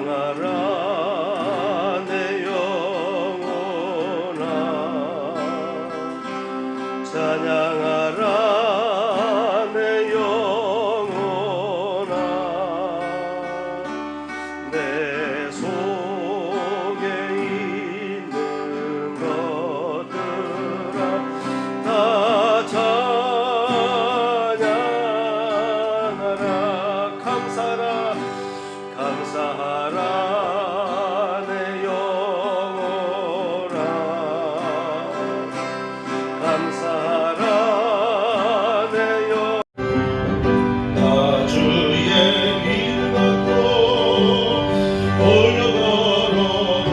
찬양하라 내 영혼아 찬양하라 내 영혼아 내 속에 있는 것들아 다 찬양하라 감사하라 내 영혼아 감사하라 내 영혼아 나 주의 믿음 갖고 올려걸어도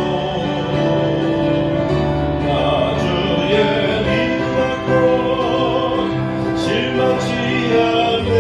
나 주의 믿음 갖고 실망치 않네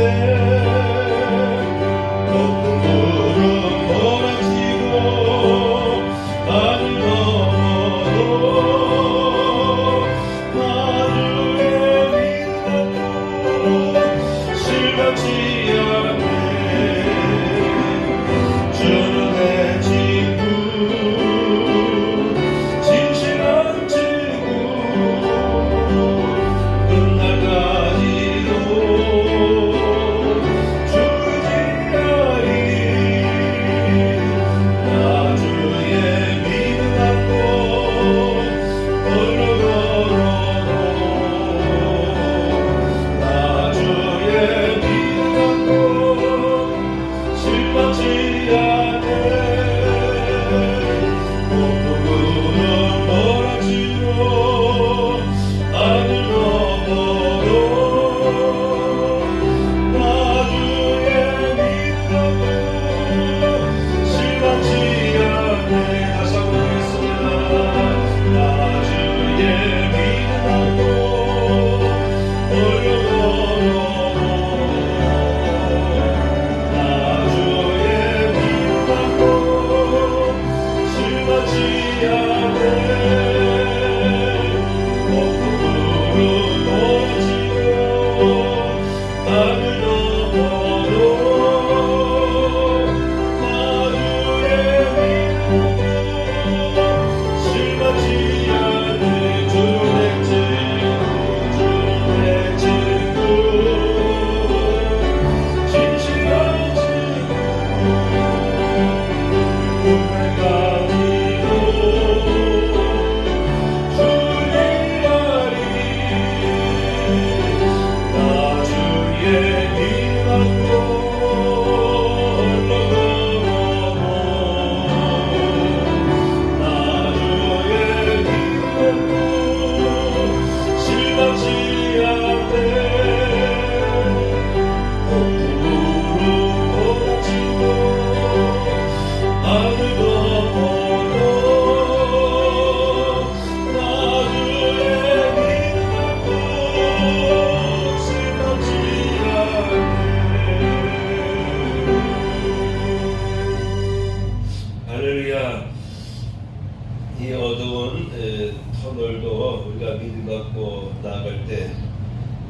이 어두운 터널도 우리가 믿음 갖고 나아갈 때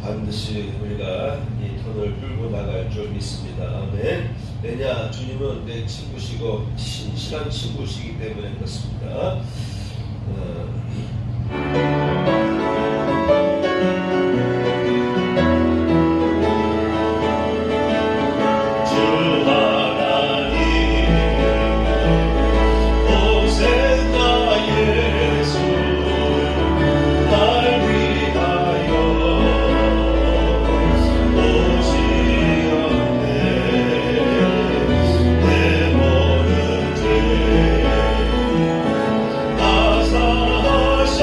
반드시 우리가 이 터널을 뚫고 나갈 줄 믿습니다. 아멘. 왜냐? 주님은 내 친구시고 신실한 친구시기 때문에 그렇습니다. 아사하시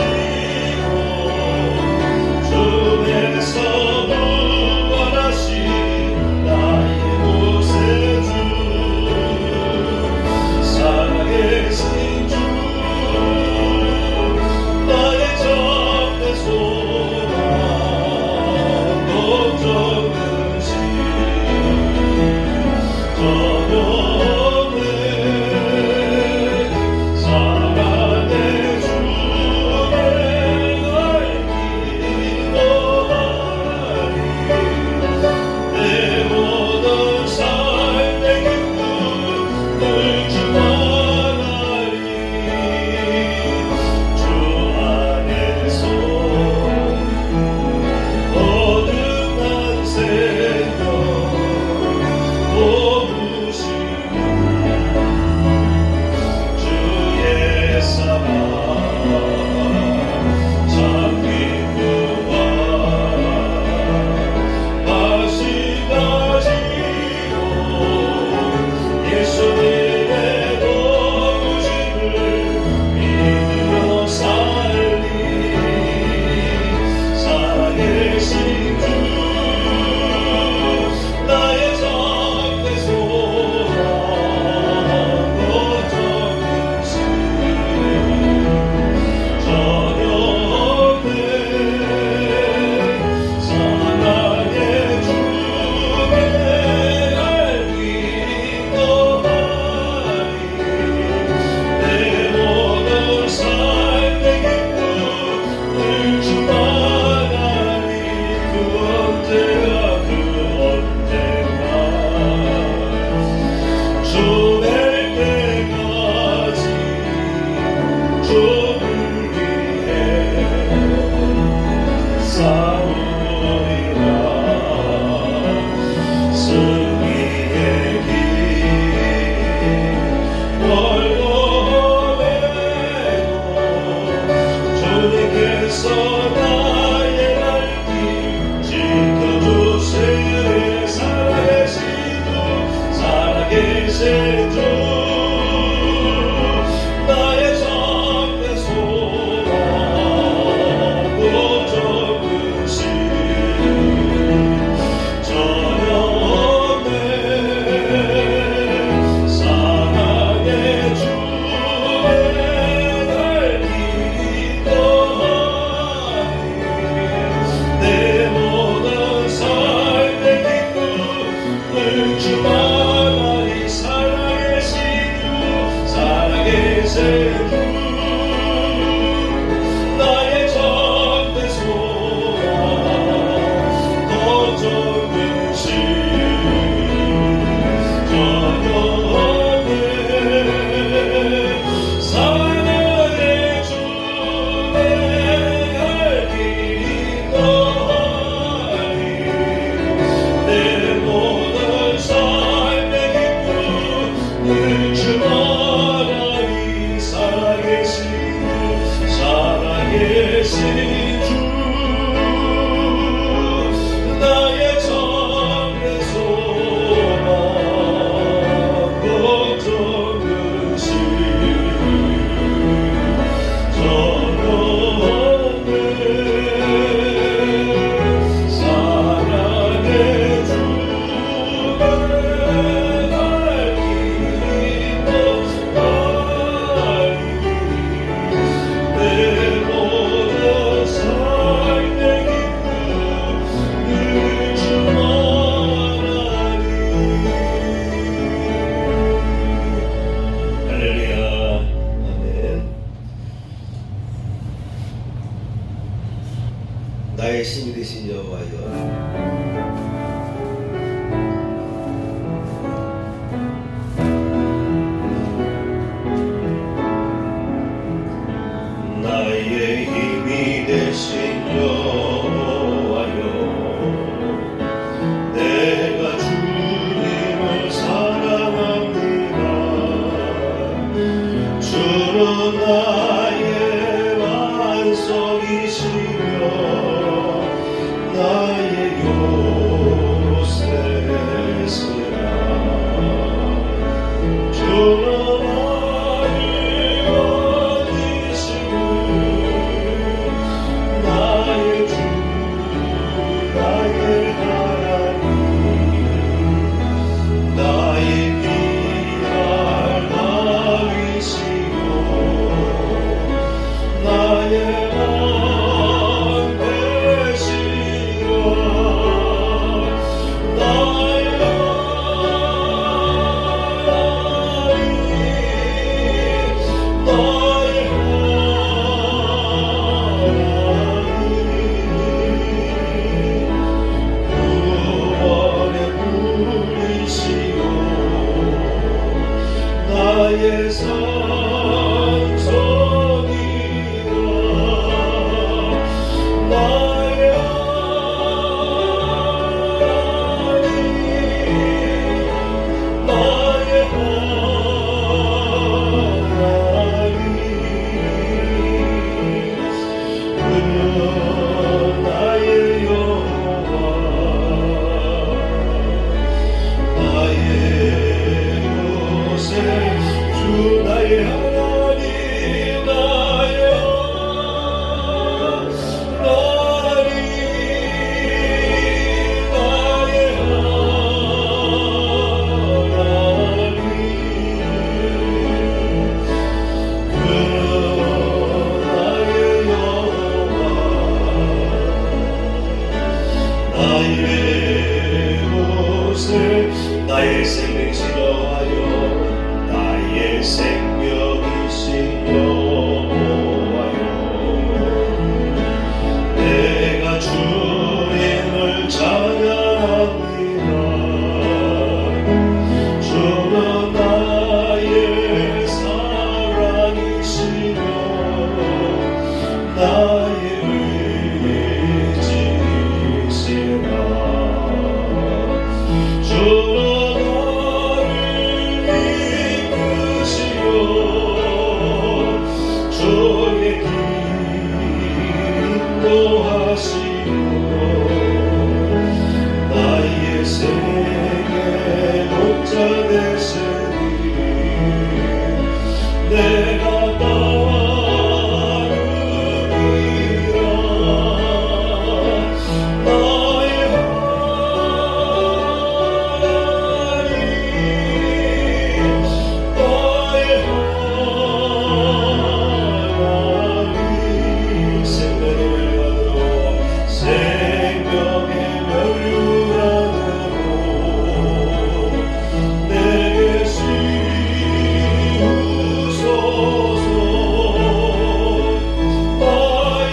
나의 힘이 되신 여호와여, 내가 주님을 사랑합니다. 주는 나의 반석이시며 나의 요새시라. 주는 나의 산성이다. 나의 하나님, 나의 하나님. 그는 나의 여호와, 나의 요새, 주 나의 하나님, 나의 하나님, 나의 하나님. 그는 나의 여호와, 나의 요새, 나의 생명이시여 나의 생명이신 여호와여, 내가 주님을 찬양합니다. 주는 나의 사랑이시며 나의 의지시라. 주는 주의 인도하시고 나의 생애 목자 되시니 내가 따르리라. 나의 하나님, 나의 생명의 멸류관으로 내게 씌우소서. 나의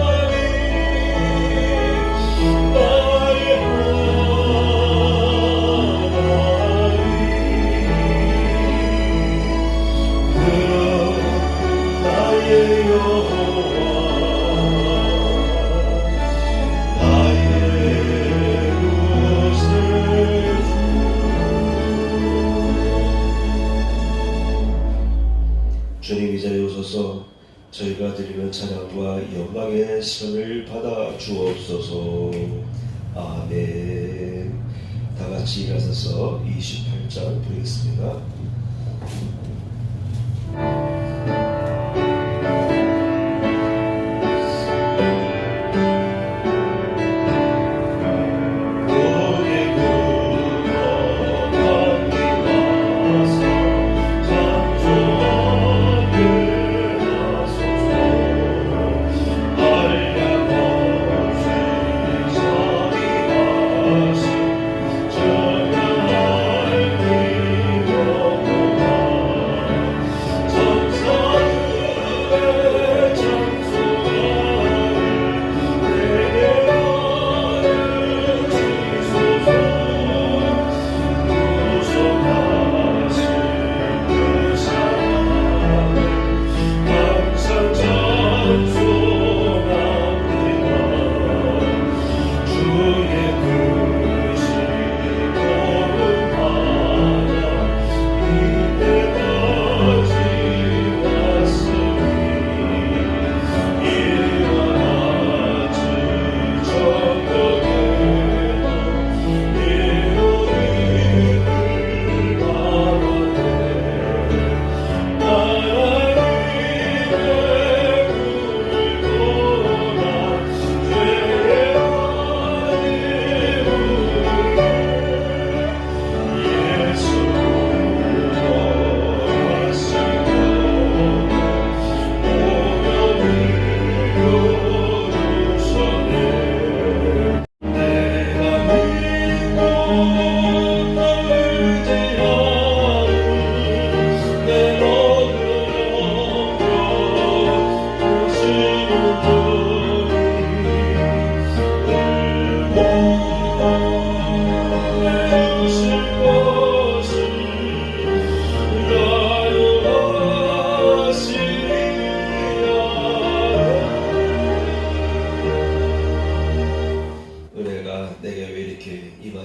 하나님, 나의 하나님. 나의 여호와, 나의 요새주. 주님, 이 자리에 오셔서 저희가 드리는 찬양과 영광의 선을 받아 주옵소서. 아멘. 다 같이 일어서서 28장 부르겠습니다. 전능하신 전능하신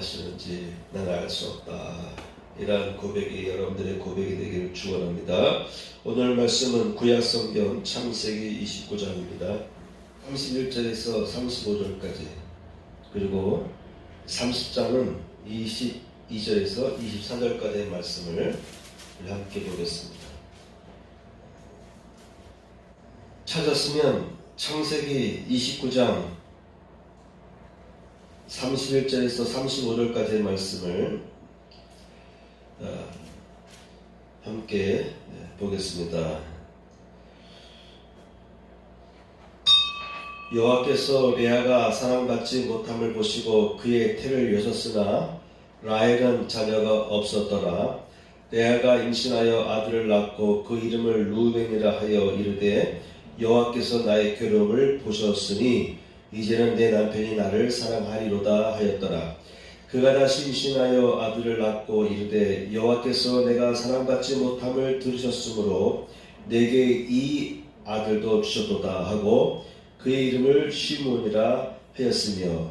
원하시는지 나는 알 수 없다. 이러한 고백이 여러분들의 고백이 되기를 축원합니다. 오늘 말씀은 구약성경 창세기 29장입니다. 31절에서 35절까지, 그리고 30장은 22절에서 24절까지의 말씀을 함께 보겠습니다. 찾았으면 창세기 29장 31절에서 35절까지의 말씀을 함께 보겠습니다. 여호와께서 레아가 사랑받지 못함을 보시고 그의 태를 여셨으나 라헬은 자녀가 없었더라. 레아가 임신하여 아들을 낳고 그 이름을 루벤이라 하여 이르되 여호와께서 나의 괴로움을 보셨으니 이제는 내 남편이 나를 사랑하리로다 하였더라. 그가 다시 임신하여 아들을 낳고 이르되 여호와께서 내가 사랑받지 못함을 들으셨으므로 내게 이 아들도 주셨도다 하고 그의 이름을 시므온이라 하였으며,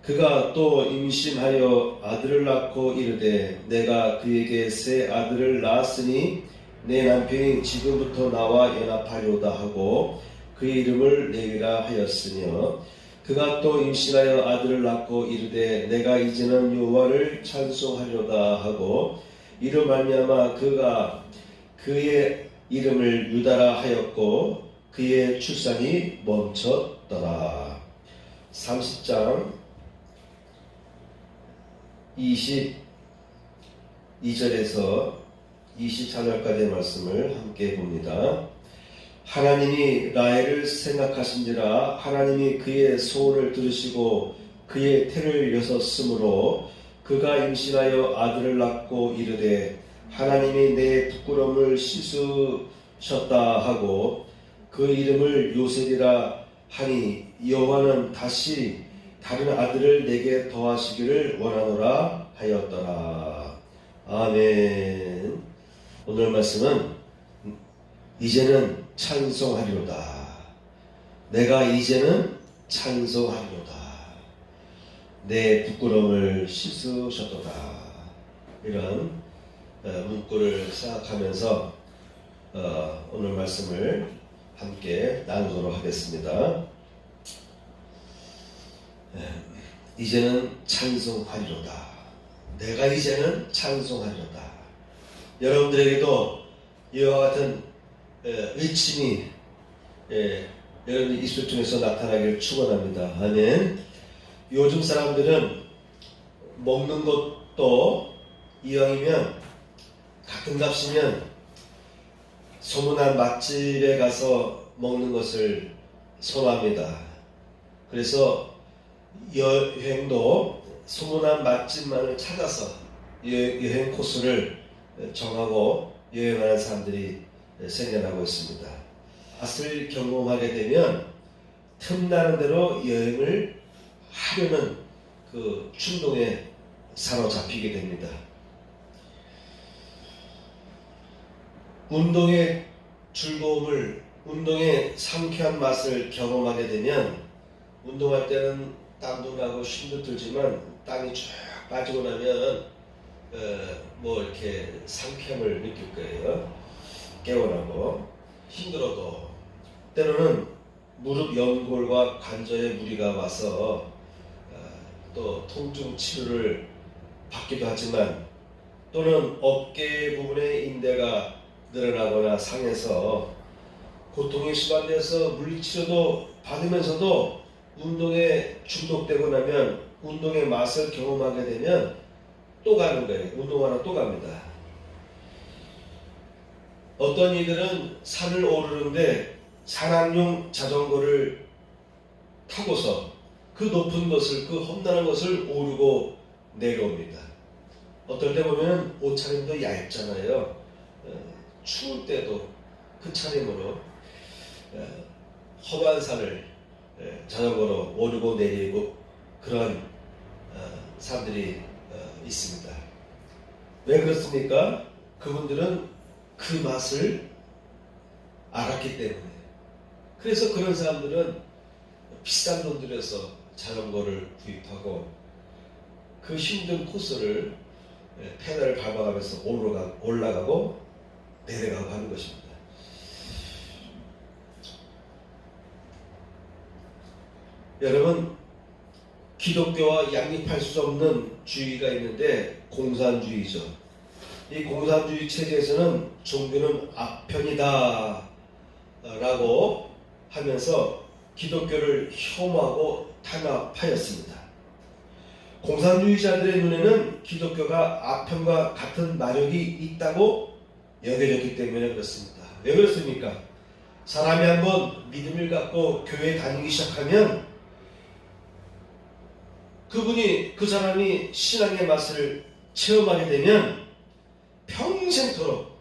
그가 또 임신하여 아들을 낳고 이르되 내가 그에게 새 아들을 낳았으니 내 남편이 지금부터 나와 연합하리로다 하고 그의 이름을 레위라 하였으며, 그가 또 임신하여 아들을 낳고 이르되 내가 이제는 여호와를 찬송하리로다 하고 이로 말미암아 그가 그의 이름을 유다라 하였고 그의 출산이 멈췄더라. 30장 22절에서 24절까지의 말씀을 함께 봅니다. 하나님이 라헬을 생각하신지라 하나님이 그의 소원을 들으시고 그의 태를 여섰으므로 그가 임신하여 아들을 낳고 이르되 하나님이 내 부끄러움을 씻으셨다 하고 그 이름을 요셉이라 하니 여호와는 다시 다른 아들을 내게 더하시기를 원하노라 하였더라. 아멘. 오늘 말씀은 이제는 찬송하리로다. 내가 이제는 찬송하리로다. 내 부끄러움을 씻으셨도다. 이런 문구를 생각하면서 오늘 말씀을 함께 나누도록 하겠습니다. 이제는 찬송하리로다. 내가 이제는 찬송하리로다. 여러분들에게도 이와 같은 외침이 여러분의 입술 중에서 나타나기를 축원합니다. 아멘. 요즘 사람들은 먹는 것도 이왕이면 같은 값이면 소문난 맛집에 가서 먹는 것을 선호합니다. 그래서 여행도 소문난 맛집만을 찾아서 여행 코스를 정하고 여행하는 사람들이 생겨나고 있습니다. 맛을 경험하게 되면 틈나는 대로 여행을 하려는 그 충동에 사로잡히게 됩니다. 운동의 즐거움을, 운동의 상쾌한 맛을 경험하게 되면 운동할 때는 땀도 나고 힘도 들지만 땀이 쫙 빠지고 나면 이렇게 상쾌함을 느낄 거예요. 깨어나고 힘들어도 때로는 무릎 연골과 관절에 무리가 와서 또 통증 치료를 받기도 하지만, 또는 어깨 부분의 인대가 늘어나거나 상해서 고통이 심화돼서 물리치료도 받으면서도 운동에 중독되고 나면 운동의 맛을 경험하게 되면 또 가는 거예요. 운동하러 또 갑니다. 어떤 이들은 산을 오르는데 산악용 자전거를 타고서 그 높은 것을, 그 험난한 것을 오르고 내려옵니다. 어떨 때 보면 옷차림도 얇잖아요. 추울 때도 그 차림으로 험한 산을 자전거로 오르고 내리고 그런 사람들이 있습니다. 왜 그렇습니까? 그분들은 그 맛을 알았기 때문에. 그래서 그런 사람들은 비싼 돈 들여서 자전거를 구입하고 그 힘든 코스를 페달을 밟아가면서 올라가고 내려가고 하는 것입니다. 여러분, 기독교와 양립할 수 없는 주의가 있는데 공산주의죠. 이 공산주의 체제에서는 종교는 악편이다 라고 하면서 기독교를 혐오하고 탄압하였습니다. 공산주의자들의 눈에는 기독교가 악편과 같은 마력이 있다고 여겨졌기 때문에 그렇습니다. 왜 그렇습니까? 사람이 한번 믿음을 갖고 교회에 다니기 시작하면 그 사람이 신앙의 맛을 체험하게 되면 평생토록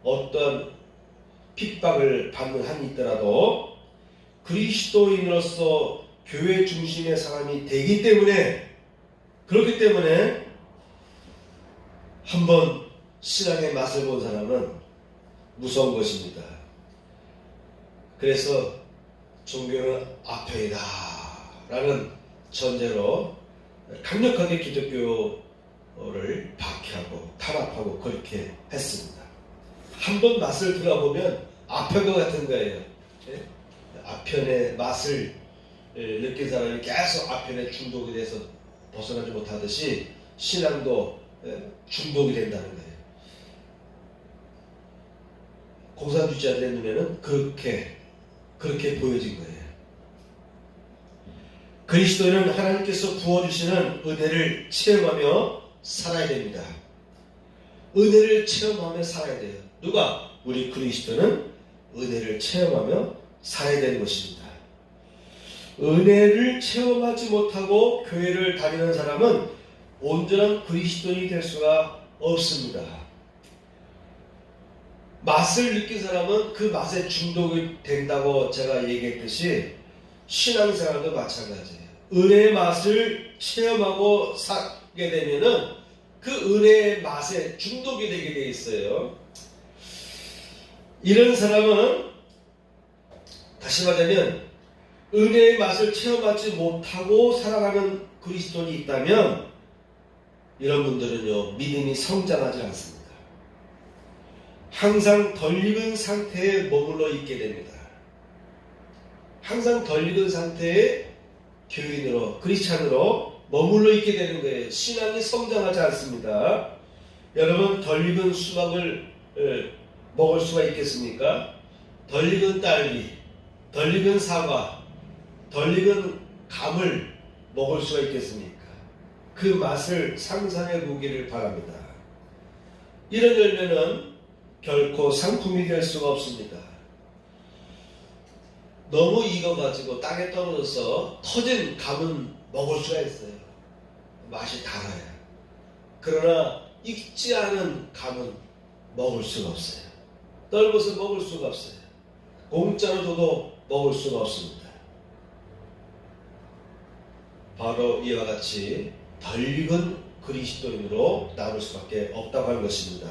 어떤 핍박을 받는 한이 있더라도 그리스도인으로서 교회 중심의 사람이 되기 때문에, 그렇기 때문에 한번 신앙의 맛을 본 사람은 무서운 것입니다. 그래서 종교는 악편이다 라는 전제로 강력하게 기독교를 박해하고 탄압하고 그렇게 했습니다. 한번 맛을 들어보면 악편과 같은 거예요. 악편의 맛을 느낀 사람이 계속 악편에 중독이 돼서 벗어나지 못하듯이 신앙도 중독이 된다는 거예요. 공산주의자들의 눈에는 그렇게 보여진 거예요. 그리스도인은 하나님께서 부어주시는 은혜를 체험하며 살아야 됩니다. 은혜를 체험하며 살아야 돼요. 누가? 우리 그리스도는 은혜를 체험하며 살아야 되는 것입니다. 은혜를 체험하지 못하고 교회를 다니는 사람은 온전한 그리스도인이 될 수가 없습니다. 맛을 느낀 사람은 그 맛에 중독이 된다고 제가 얘기했듯이 신앙생활도 마찬가지예요. 은혜의 맛을 체험하고 살게 되면은 그 은혜의 맛에 중독이 되게 돼 있어요. 이런 사람은 다시 말하면 은혜의 맛을 체험하지 못하고 살아가는 그리스도인이 있다면 이런 분들은요, 믿음이 성장하지 않습니다. 항상 덜 익은 상태에 머물러 있게 됩니다. 항상 덜 익은 상태의 교인으로, 크리스찬으로 머물러 있게 되는 거예요. 신앙이 성장하지 않습니다. 여러분, 덜 익은 수박을 먹을 수가 있겠습니까? 덜 익은 딸기, 덜 익은 사과, 덜 익은 감을 먹을 수가 있겠습니까? 그 맛을 상상해 보기를 바랍니다. 이런 열매는 결코 상품이 될 수가 없습니다. 너무 익어가지고 땅에 떨어져서 터진 감은 먹을 수가 있어요. 맛이 달아요. 그러나 익지 않은 감은 먹을 수가 없어요. 떨궈서 먹을 수가 없어요. 공짜로 줘도 먹을 수가 없습니다. 바로 이와 같이 덜 익은 그리스도인으로 남을 수밖에 없다고 하는 것입니다.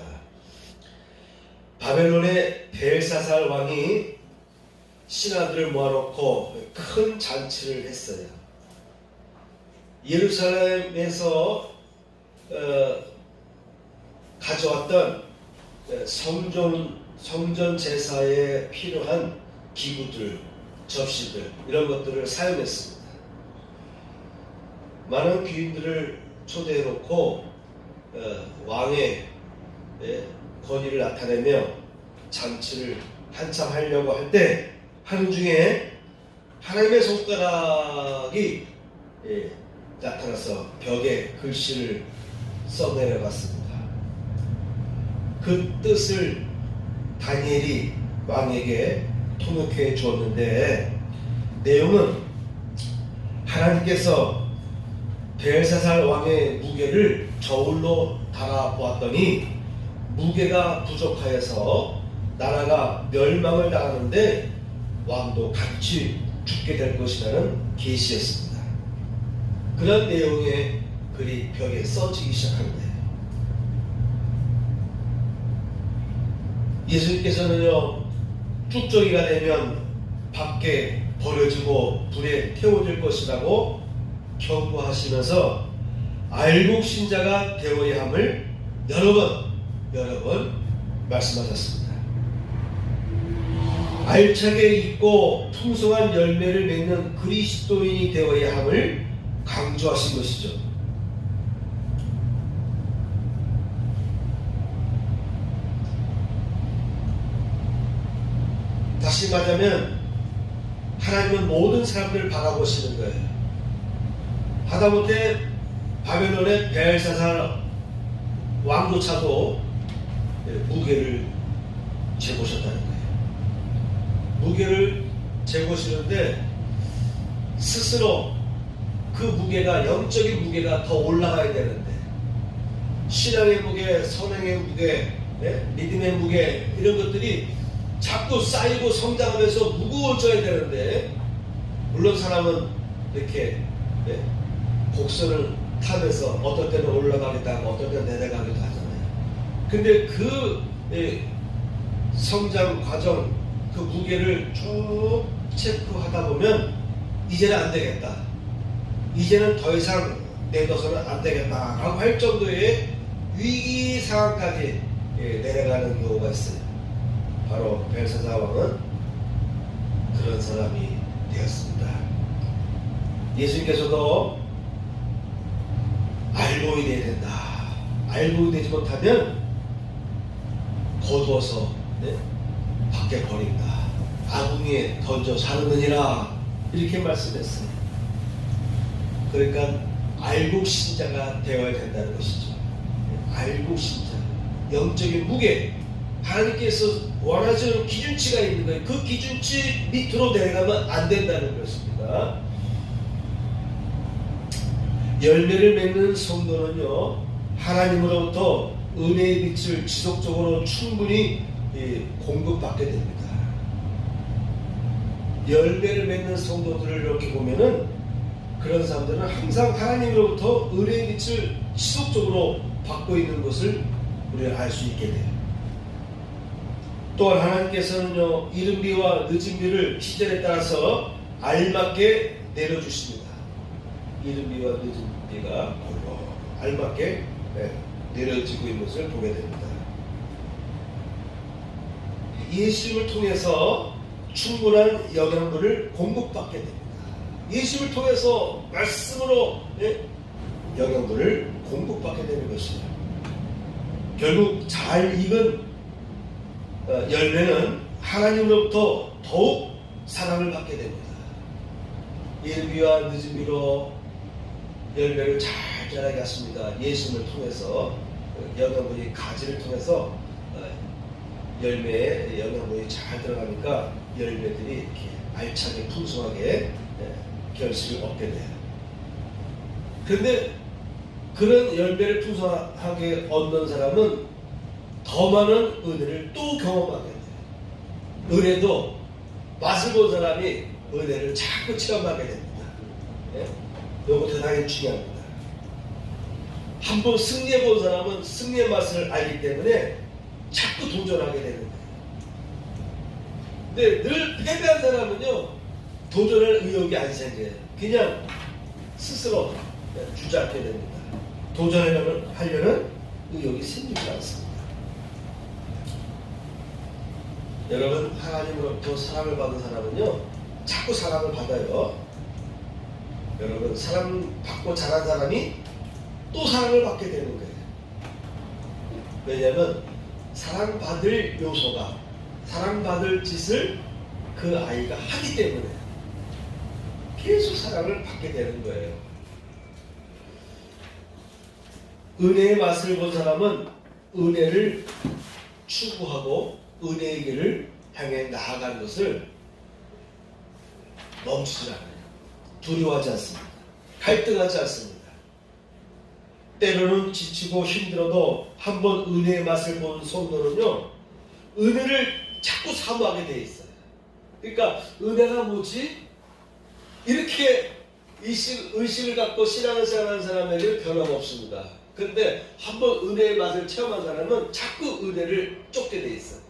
바벨론의 벨사살 왕이 신하들을 모아놓고 큰 잔치를 했어요. 예루살렘에서 가져왔던 성전 제사에 필요한 기구들, 접시들, 이런 것들을 사용했습니다. 많은 귀인들을 초대해놓고 왕의 권위를 나타내며 잔치를 한참 하려고 할 때 하는 중에 하나님의 손가락이 나타나서 벽에 글씨를 써내려갔습니다. 그 뜻을 다니엘이 왕에게 통역해 주었는데, 내용은 하나님께서 벨사살 왕의 무게를 저울로 달아보았더니 무게가 부족하여서 나라가 멸망을 당하는데 왕도 같이 죽게 될 것이라는 계시였습니다. 그런 내용의 글이 벽에 써지기 시작합니다. 예수님께서는요, 쭉정이가 되면 밖에 버려지고 불에 태워질 것이라고 경고하시면서 알곡 신자가 되어야 함을 여러 번 말씀하셨습니다. 알차게 있고 풍성한 열매를 맺는 그리스도인이 되어야 함을 강조하신 것이죠. 다시 말하면 하나님은 모든 사람들을 바라보시는 거예요. 하다못해 바벨론의 벨사살 왕조차도 무게를 재보셨다는 거예요. 무게를 재보시는데 스스로 그 무게가, 영적인 무게가 더 올라가야 되는데, 신앙의 무게, 선행의 무게, 믿음의 무게, 이런 것들이 자꾸 쌓이고 성장하면서 무거워져야 되는데, 물론 사람은 이렇게 곡선을 타면서 어떤 때는 올라가기도 하고 어떤 때는 내려가기도 하잖아요. 근데 그 성장 과정, 그 무게를 쭉 체크하다 보면 이제는 안 되겠다, 이제는 더 이상 내둬서는 안 되겠다 라고 할 정도의 위기 상황까지 내려가는 경우가 있어요. 바로 벨사살 왕은 그런 사람이 되었습니다. 예수님께서도 알곡이 되어야 된다, 알곡이 되지 못하면 거두어서 밖에 버린다, 아궁이에 던져 사느니라, 이렇게 말씀했어요. 그러니까 알곡 신자가 되어야 된다는 것이죠. 알곡 신자, 영적인 무게, 하나님께서 원하시는 기준치가 있는 거예요. 그 기준치 밑으로 내려가면 안 된다는 것입니다. 열매를 맺는 성도는요, 하나님으로부터 은혜의 빛을 지속적으로 충분히 공급받게 됩니다. 열매를 맺는 성도들을 이렇게 보면은, 그런 사람들은 항상 하나님으로부터 은혜의 빛을 지속적으로 받고 있는 것을 우리가 알 수 있게 돼요. 또한 하나님께서는요, 이른 비와 늦은 비를 시절에 따라서 알맞게 내려주십니다. 이른 비와 늦은 비가 알맞게 내려지고 있는 것을 보게 됩니다. 예수님을 통해서 충분한 영양분을 공급받게 됩니다. 예수님을 통해서 말씀으로 영양분을 공급받게 되는 것이에요. 결국 잘 익은 열매는 하나님으로부터 더욱 사랑을 받게 됩니다. 이른 비와 늦은 비로 열매를 잘 자라게 하십니다. 예수님을 통해서 영양분이 가지를 통해서 열매에 영양분이 잘 들어가니까 열매들이 이렇게 알차게 풍성하게 결실을 얻게 돼요. 그런데 그런 열매를 풍성하게 얻는 사람은 더 많은 은혜를 또 경험하게 돼요. 은혜도 맛을 본 사람이 은혜를 자꾸 체험하게 됩니다. 이거 대단히 중요합니다. 한번 승리해 본 사람은 승리의 맛을 알기 때문에 자꾸 도전하게 되는 거예요. 근데 늘 패배한 사람은요, 도전할 의욕이 안 생겨요. 그냥 스스로 주저앉게 됩니다. 도전하려는 의욕이 생기지 않습니다. 여러분, 하나님으로부터 사랑을 받은 사람은요, 자꾸 사랑을 받아요. 여러분, 사랑받고 자란 사람이 또 사랑을 받게 되는 거예요. 왜냐하면 사랑받을 요소가, 사랑받을 짓을 그 아이가 하기 때문에 계속 사랑을 받게 되는 거예요. 은혜의 맛을 본 사람은 은혜를 추구하고 은혜의 길을 향해 나아가는 것을 멈추지 않아요. 두려워하지 않습니다. 갈등하지 않습니다. 때로는 지치고 힘들어도 한번 은혜의 맛을 본 성도는요, 은혜를 자꾸 사모하게 돼 있어요. 그러니까 은혜가 뭐지? 이렇게 의식을 갖고 신앙을 생활하는 사람에게는 변함없습니다. 그런데 한번 은혜의 맛을 체험한 사람은 자꾸 은혜를 쫓게 돼 있어요.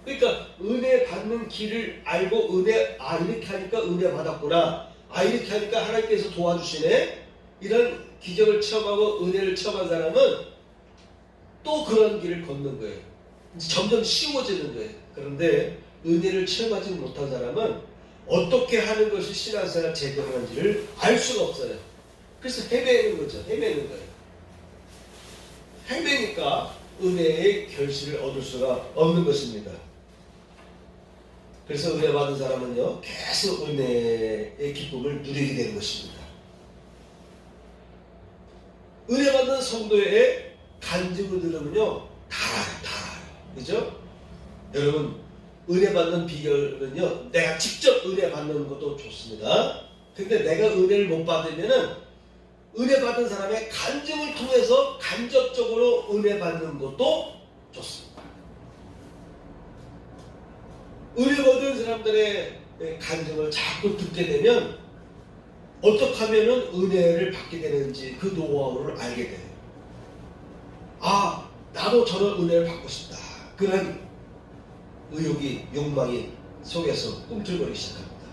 그러니까 은혜 받는 길을 알고 이렇게 하니까 은혜 받았구나, 이렇게 하니까 하나님께서 도와주시네, 이런 기적을 체험하고 은혜를 체험한 사람은 또 그런 길을 걷는 거예요. 이제 점점 쉬워지는 거예요. 그런데 은혜를 체험하지 못한 사람은 어떻게 하는 것이 신앙생활 제대로 하는지를 알 수가 없어요. 그래서 헤매는 거죠. 헤매는 거예요. 헤매니까 은혜의 결실을 얻을 수가 없는 것입니다. 그래서 은혜 받은 사람은요, 계속 은혜의 기쁨을 누리게 되는 것입니다. 은혜 받는 성도의 간증을 들으면요, 다 알아요. 그죠? 여러분, 은혜 받는 비결은요, 내가 직접 은혜 받는 것도 좋습니다. 근데 내가 은혜를 못 받으면은 은혜 받은 사람의 간증을 통해서 간접적으로 은혜 받는 것도 좋습니다. 은혜 받은 사람들의 간증을 자꾸 듣게 되면 어떻게 하면 은혜를 받게 되는지 그 노하우를 알게 돼요. 아, 나도 저런 은혜를 받고 싶다. 그런 의욕이, 욕망이 속에서 꿈틀거리기 시작합니다.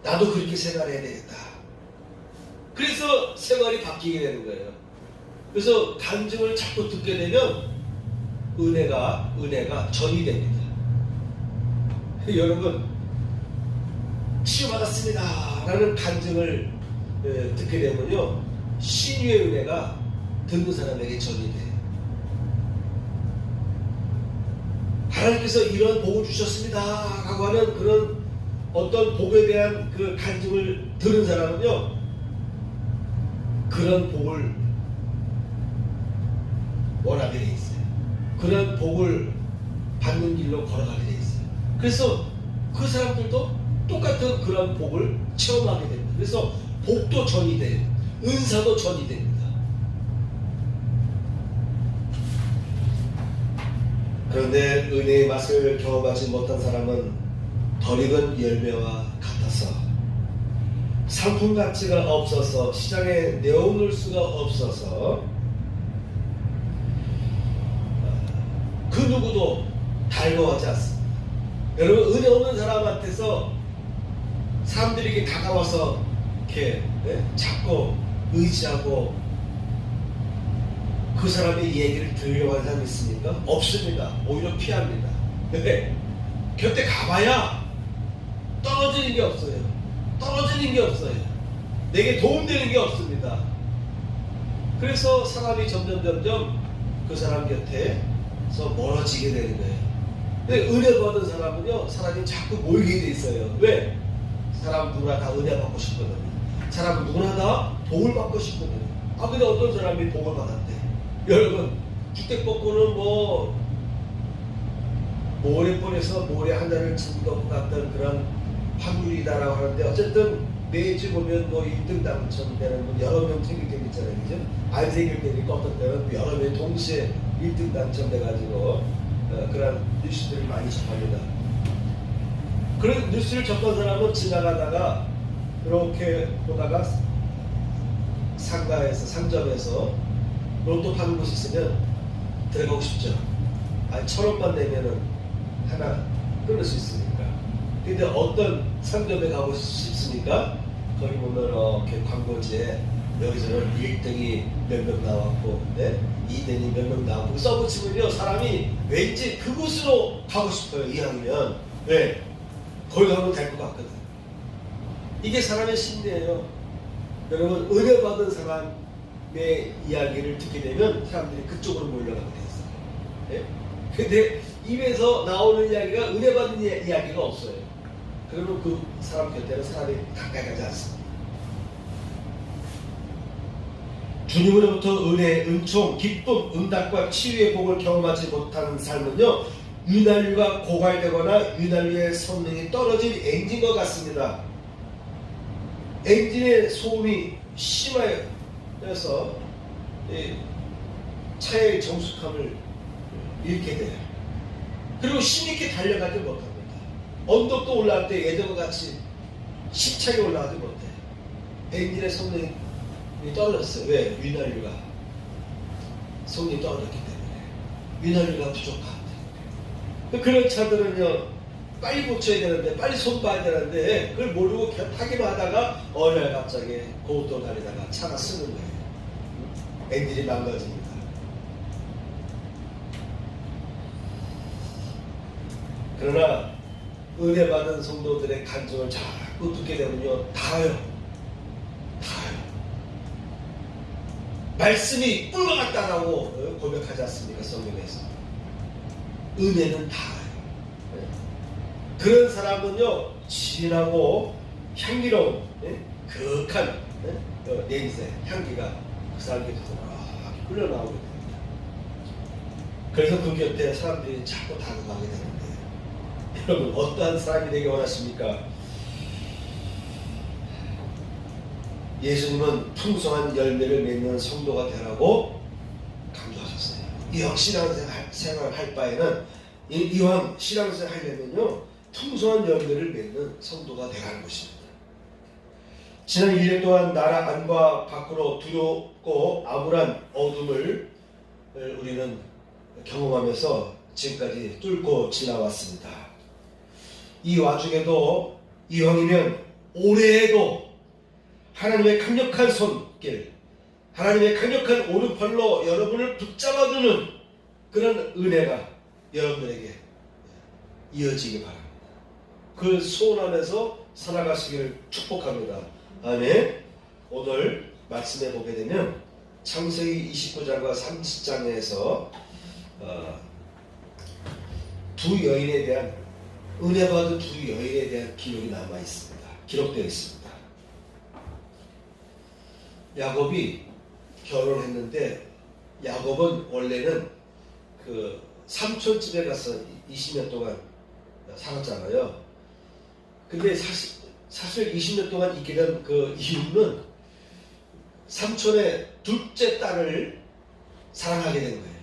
나도 그렇게 생활해야 되겠다. 그래서 생활이 바뀌게 되는 거예요. 그래서 간증을 자꾸 듣게 되면 은혜가 전이 됩니다. 여러분, 치유받았습니다 라는 간증을 듣게 되면요, 신유의 은혜가 듣는 사람에게 전이 돼요. 하나님께서 이런 복을 주셨습니다 라고 하는 그런 어떤 복에 대한 그 간증을 들은 사람은요, 그런 복을 원하게 돼 있어요. 그런 복을 받는 길로 걸어가게 돼 있어요. 그래서 그 사람들도 똑같은 그런 복을 체험하게 됩니다. 그래서 복도 전이 돼요. 은사도 전이 됩니다. 그런데 은혜의 맛을 경험하지 못한 사람은 덜 익은 열매와 같아서 상품 가치가 없어서 시장에 내어놓을 수가 없어서 그 누구도 달궈하지 않습니다. 여러분, 은혜 없는 사람한테서 사람들이 이렇게 다가와서 이렇게 잡고 의지하고 그 사람의 얘기를 들으려고 하는 사람이 있습니까? 없습니다. 오히려 피합니다. 왜? 곁에 가봐야 떨어지는 게 없어요. 떨어지는 게 없어요. 내게 도움되는 게 없습니다. 그래서 사람이 점점 그 사람 곁에서 멀어지게 되는 거예요. 근데 은혜 받은 사람은요, 사람이 자꾸 모이게 돼 있어요. 왜? 사람 누구나 다 은혜 받고 싶거든요. 사람 누구나 다 복을 받고 싶거든요. 아, 근데 어떤 사람이 복을 받았대? 여러분, 주택복구는 모래벌에서 모래 한 잔을 진 것 같던 그런 확률이다라고 하는데, 어쨌든 매주 보면 1등 당첨되는 여러 명 생길 때 있잖아요. 그죠? 안 생길 때니까 어떤 때는 여러 명 동시에 1등 당첨돼가지고 그런 뉴스들을 많이 접합니다. 그런 뉴스를 접한 사람은 지나가다가 이렇게 보다가 상점에서 로또 파는 곳이 있으면 들어가고 싶죠. 아니, 1,000원만 내면은 하나 끊을 수 있으니까. 근데 어떤 상점에 가고 싶습니까? 거기 보면 이렇게 광고지에 여기서는 1등이 몇 명 나왔고, 2등이 몇 명 나왔고 써붙이면요, 사람이 왠지 그곳으로 가고 싶어요. 이왕이면. 왜? 거기 가면 될 것 같거든. 이게 사람의 심리예요. 여러분, 은혜 받은 사람의 이야기를 듣게 되면 사람들이 그쪽으로 몰려가게 돼 있어요. 근데 입에서 나오는 이야기가 은혜 받은 이야기가 없어요. 그러면 그 사람 곁에는 사람이 가까이 가지 않습니다. 주님으로부터 은혜, 은총, 기쁨, 응답과 치유의 복을 경험하지 못하는 삶은요, 윤활유가 고갈되거나 윤활유의 성능이 떨어진 엔진과 같습니다. 엔진의 소음이 심해서 차의 정숙함을 잃게 돼요. 그리고 힘있게 달려가지 못합니다. 언덕도 올라갈 때 예전과 같이 힘차게 올라가지 못해. 엔진의 성능이 떨어졌어요. 왜? 윤활유가 성능이 떨어졌기 때문에. 윤활유가 부족합니다. 그런 차들은요, 빨리 고쳐야 되는데, 빨리 손봐야 되는데, 그걸 모르고 타기만 하다가 어느 날 갑자기 고속도로 달리다가 차가 쓰는 거예요. 애들이 망가집니다. 그러나 은혜 받은 성도들의 간증을 자꾸 듣게 되면요, 닿아요. 말씀이 뿔과 같다라고 고백하지 않습니까? 성경에서. 은혜는 닿아요. 그런 사람은요, 진하고 향기로운 그윽한 냄새, 향기가 그 사람에게서 흘러나오게 됩니다. 그래서 그 곁에 사람들이 자꾸 다가가게 되는데, 여러분 어떠한 사람이 되기 원하십니까? 예수님은 풍성한 열매를 맺는 성도가 되라고 강조하셨어요. 이왕 신앙생활 할 바에는, 이왕 신앙생활 하려면요, 풍성한 열매를 맺는 성도가 되라는 것입니다. 지난 1년 동안 나라 안과 밖으로 두렵고 암울한 어둠을 우리는 경험하면서 지금까지 뚫고 지나왔습니다. 이 와중에도 이왕이면 올해에도 하나님의 강력한 손길, 하나님의 강력한 오른팔로 여러분을 붙잡아주는 그런 은혜가 여러분에게 이어지기 바랍니다. 그 소원하면서 살아가시기를 축복합니다. 아멘. 오늘 말씀해 보게 되면 창세기 29장과 30장에서 두 여인에 대한, 은혜 받은 두 여인에 대한 기록이 남아 있습니다. 기록되어 있습니다. 야곱이 결혼했는데, 야곱은 원래는 그 삼촌 집에 가서 20년 동안 살았잖아요. 근데 사실 20년 동안 있게 된 그 이유는 삼촌의 둘째 딸을 사랑하게 된 거예요.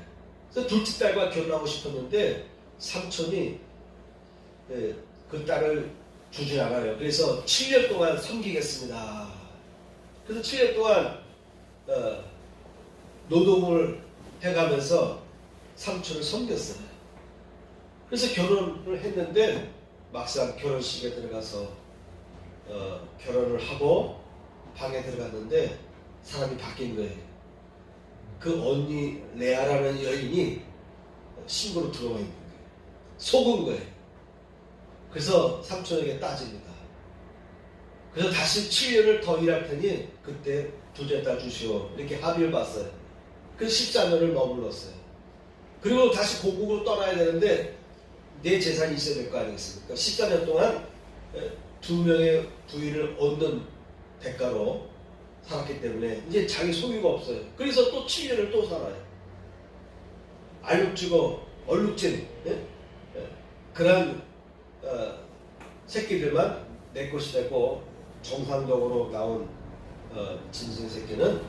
그래서 둘째 딸과 결혼하고 싶었는데 삼촌이 그 딸을 주지 않아요. 그래서 7년 동안 섬기겠습니다. 그래서 7년 동안 노동을 해가면서 삼촌을 섬겼어요. 그래서 결혼을 했는데 막상 결혼식에 들어가서 결혼을 하고 방에 들어갔는데 사람이 바뀐 거예요. 그 언니 레아라는 여인이 신부로 들어와 있는 거예요. 속은 거예요. 그래서 삼촌에게 따집니다. 그래서 다시 7년을 더 일할 테니 그때 둘째 딸 주시오, 이렇게 합의를 봤어요. 그래서 14년을 머물렀어요. 그리고 다시 고국으로 떠나야 되는데 내 재산이 있어야 될 거 아니겠습니까? 14년 동안 두 명의 부인을 얻는 대가로 살았기 때문에 이제 자기 소유가 없어요. 그래서 또 7년을 또 살아요. 알룩지고 얼룩진 그런 새끼들만 내 것이 되고, 정상적으로 나온 진생 새끼는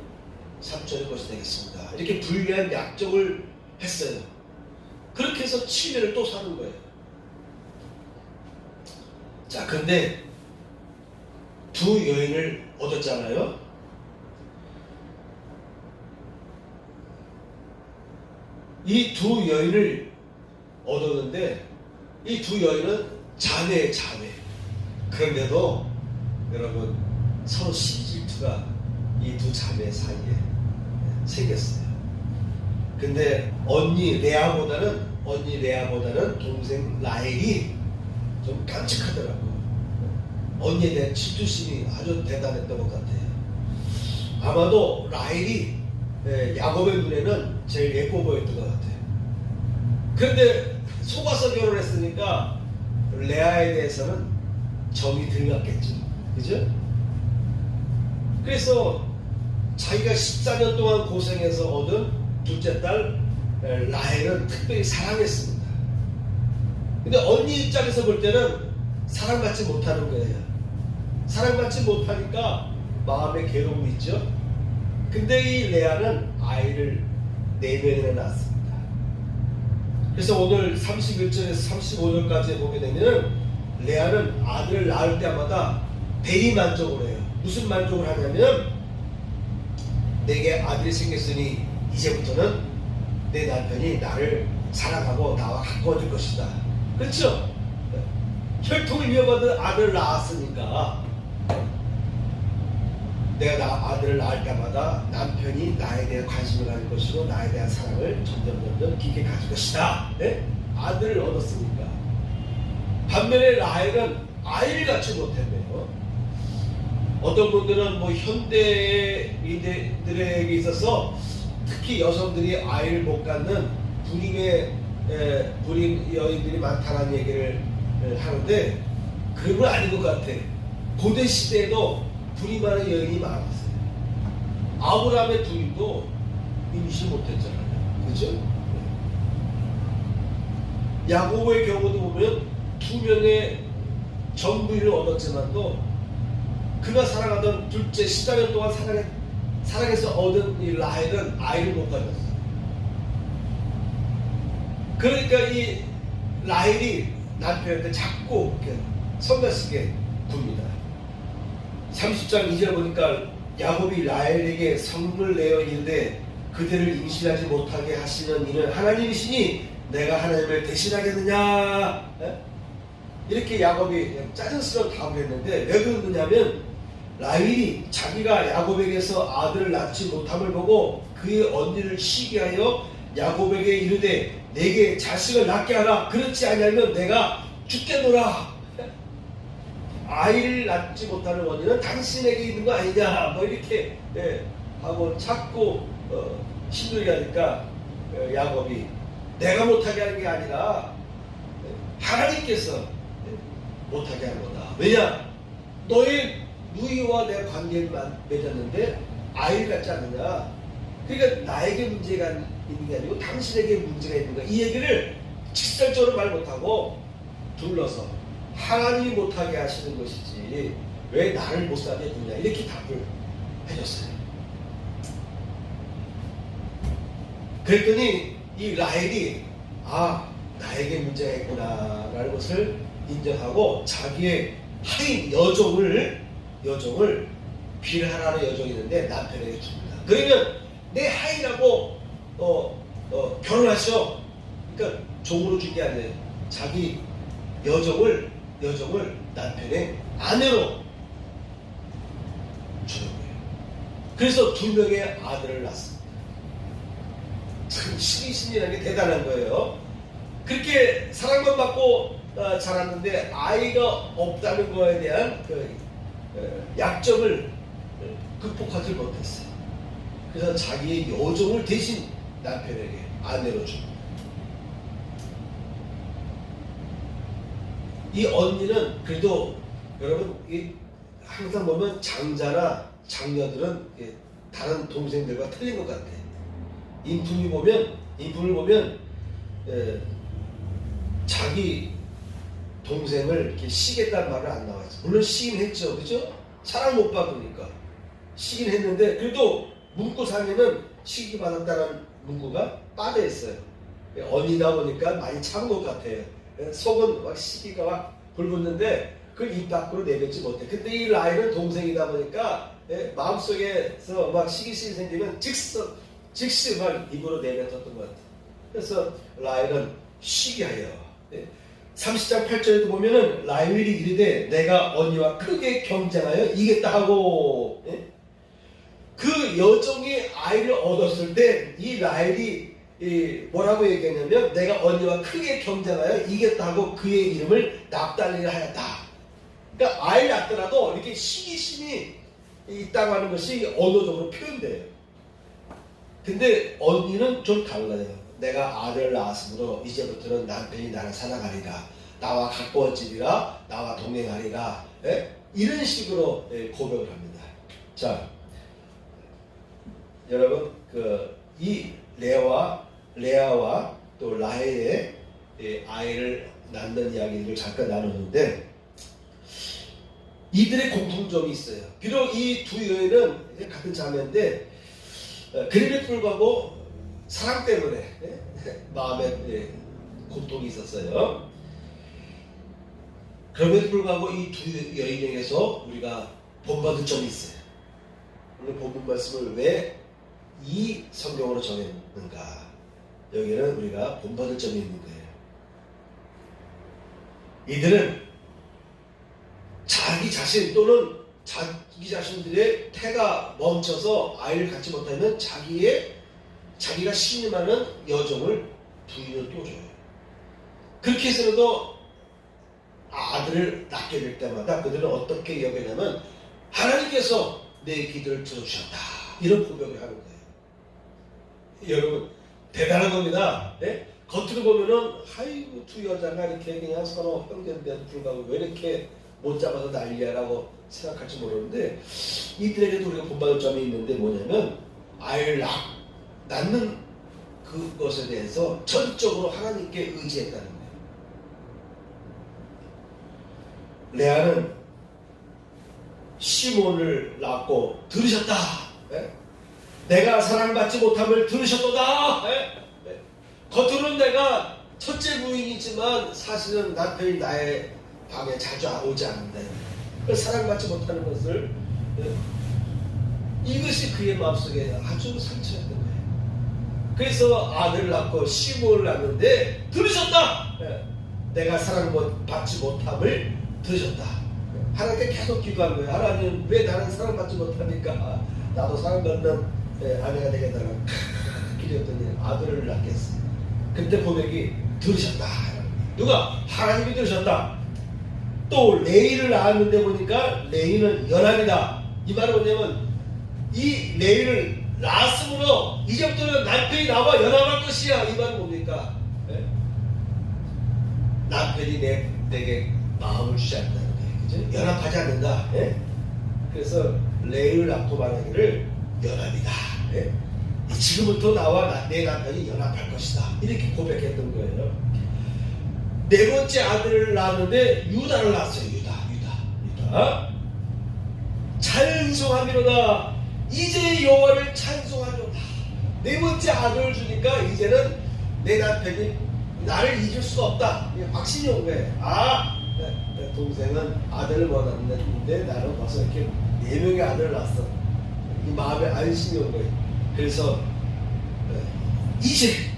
삼촌의 것이 되겠습니다. 이렇게 불리한 약정을 했어요. 그렇게 해서 7년을 또 사는 거예요. 자, 근데 두 여인을 얻었잖아요. 이 두 여인을 얻었는데 이 두 여인은 자매. 그런데도 여러분 서로 시질투가 이 두 자매 사이에 생겼어요. 근데 언니 레아보다는 동생 라헬이 좀 깜찍하더라고요. 언니에 대한 질투심이 아주 대단했던 것 같아요. 아마도 라헬이 야곱의 눈에는 제일 예뻐 보였던 것 같아요. 그런데 속아서 결혼했으니까 레아에 대해서는 정이 덜 갔겠죠. 그죠? 그래서 자기가 14년 동안 고생해서 얻은 둘째 딸 라헬은 특별히 사랑했습니다. 근데 언니 입장에서 볼 때는 사랑받지 못하는 거예요. 사랑받지 못하니까 마음에 괴로움이 있죠. 근데 이 레아는 아이를 4명이나 낳았습니다. 그래서 오늘 31절에서 35절까지 보게 되면 레아는 아들을 낳을 때마다 대리만족을 해요. 무슨 만족을 하냐면, 내게 아들이 생겼으니 이제부터는 내 남편이 나를 사랑하고 나와 가까워질 것이다. 그렇죠? 혈통을 이어받은 아들을 낳았으니까 내가 아들을 낳을 때마다 남편이 나에 대한 관심을 가질 것이고 나에 대한 사랑을 점점 깊게 가질 것이다. 네? 아들을 얻었으니까. 반면에 라헬은 아이를 갖지 못했네요. 어떤 분들은 뭐 현대인들에게 있어서 특히 여성들이 아이를 못 갖는 불임 여인들이 많다는 얘기를 하는데 그런 건 아닌 것 같아. 고대 시대에도 불임하는 여인이 많았어요. 아브라함의 부인도 임신 못했잖아요. 그죠? 야고보의 경우도 보면 2명의 정부인을 얻었지만도 그가 사랑하던 둘째 14년 동안 사랑해서 얻은 이 라헬은 아이를 못 가졌어요. 그러니까 이 라헬이 남편한테 자꾸 성가시게 굽니다. 30장 2절 보니까 야곱이 라헬에게 성을 내어 이르되 그대를 임신하지 못하게 하시는 이는 하나님이시니 내가 하나님을 대신하겠느냐. 이렇게 야곱이 짜증스러운 답을 했는데 왜 그러느냐면 라헬이 자기가 야곱에게서 아들을 낳지 못함을 보고 그의 언니를 시기하여 야곱에게 이르되 내게 자식을 낳게 하라. 그렇지 아니하면 내가 죽겠노라. 아이를 낳지 못하는 원인은 당신에게 있는 거 아니냐. 뭐 이렇게 하고 자꾸 힘들게 하니까 야곱이 내가 못하게 하는 게 아니라 하나님께서 못하게 한 거다. 왜냐? 너의 누이와 내 관계를 맺었는데 아이를 갖지 않느냐. 그러니까 나에게 문제가 있는 게 아니고 당신에게 문제가 있는 거야. 이 얘기를 직설적으로 말 못하고 둘러서 하나님이 못하게 하시는 것이지 왜 나를 못 살게 했느냐 이렇게 답을 해줬어요. 그랬더니 이 라헬이 나에게 문제가 있구나 라는 것을 인정하고 자기의 하인 여종을 빌하라는 여종이 있는데 남편에게 줍니다. 그러면 내 하인하고 결혼하셔. 그러니까 종으로 준 게 아니에요. 자기 여종을 남편의 아내로 주는 거예요. 그래서 2명의 아들을 낳습니다. 참 신이라는 게 대단한 거예요. 그렇게 사랑만 받고 자랐는데 아이가 없다는 거에 대한 그 약점을 극복하지 못했어요. 그래서 자기의 여종을 대신 남편에게 아내로 줍니다. 이 언니는 그래도 여러분 항상 보면 장자나 장녀들은 다른 동생들과 틀린 것 같아. 인품을 보면 자기 동생을 이렇게 시겠다는 말을 안 나와요. 물론 시긴 했죠, 그죠? 사랑 못 받으니까 시긴 했는데 그래도 문구 상에는 시기 받았다는 문구가 빠져 있어요. 언니다 보니까 많이 참은 것 같아요. 속은 막 시기가 막 불붙는데 그걸 입 밖으로 내뱉지 못해. 근데 이 라헬은 동생이다 보니까 마음속에서 막 시기심이 생기면 즉시 막 입으로 내뱉었던 것 같아요. 그래서 라헬은 시기하여 30장 8절에도 보면은 라헬이 이르되 내가 언니와 크게 경쟁하여 이겼다 하고 그 여종이 아이를 얻었을 때 이 라헬이 뭐라고 얘기했냐면 내가 언니와 크게 경쟁하여 이겼다고 그의 이름을 납달리라 하였다. 그러니까 아이를 낳더라도 이렇게 시기심이 있다고 하는 것이 언어적으로 표현돼요. 근데 언니는 좀 달라요. 내가 아들을 낳았으므로 이제부터는 남편이 나를 사랑하리라. 나와 가까워지리라. 나와 동행하리라. 이런 식으로 고백을 합니다. 자, 여러분 이 레아와 또 라헬의 아이를 낳는 이야기를 잠깐 나누는데 이들의 공통점이 있어요. 비록 이 두 여인은 같은 자매인데 그럼에도 불구하고 사랑 때문에 마음에 고통이 있었어요. 그럼에도 불구하고 이 두 여인에게서 우리가 본받을 점이 있어요. 오늘 본문 말씀을 왜 이 성경으로 정했는가? 여기는 우리가 본받을 점이 있는 거예요. 이들은 자기 자신 또는 자기 자신들의 태가 멈춰서 아이를 갖지 못하면 자기가 신임하는 여종을 부인을 또 줘요. 그렇게 해서라도 아들을 낳게 될 때마다 그들은 어떻게 여기냐면 하나님께서 내 기도를 들어주셨다, 이런 고백을 하는 거예요. 여러분 대단한 겁니다. 네? 겉으로 보면은 아이고 두 여자가 이렇게 그냥 서로 형제인데도 불구하고 왜 이렇게 못 잡아서 난리야라고 생각할지 모르는데, 이들에게도 우리가 본받을 점이 있는데 뭐냐면 아이를 낳는 그것에 대해서 전적으로 하나님께 의지했다는 거예요. 레아는 시몬을 낳고 들으셨다. 네? 내가 사랑받지 못함을 들으셨도다. 네? 네. 겉으로는 내가 첫째 부인이지만 사실은 남편이 나의 방에 자주 오지 않는데 사랑받지 못하는 것을, 네? 이것이 그의 마음속에 아주 상처였던 거예요. 그래서 아들을 낳고 시몬을 낳는데 들으셨다. 네? 내가 사랑받지 못함을 들으셨다. 하나님께 계속 기도한 거예요. 하나님 왜 나는 사랑받지 못합니까? 나도 사랑받는 아내가 되겠다고 기도했더니 아들을 낳겠어. 그때 고백이 들으셨다. 누가? 하나님이 들으셨다. 또 레이를 낳았는데 보니까 레이는 연합이다. 이 말은 뭐냐면 이 레이를 낳았으므로 이제부터는 남편이 나와 연합할 것이야. 이 말은 뭡니까? 네? 남편이 내게 마음을 주지 않는다는 거예요. 그죠? 연합하지 않는다. 예? 그래서 레이를 낳고 말하기를 연합이다. 예? 지금부터 나와 내 남편이 연합할 것이다. 이렇게 고백했던 거예요. 네 번째 아들을 낳았는데 유다를 낳았어요. 유다. 찬송하미로다. 이제 여호와를 찬송하리로다. 네 번째 아들을 주니까 이제는 내 남편이 나를 잊을 수가 없다. 확신이 온 거예요. 내 동생은 아들을 원하는데 나는 벌써 이렇게 4명의 아들을 낳았어. 이 마음에 안심이 온 거예요. 그래서 이제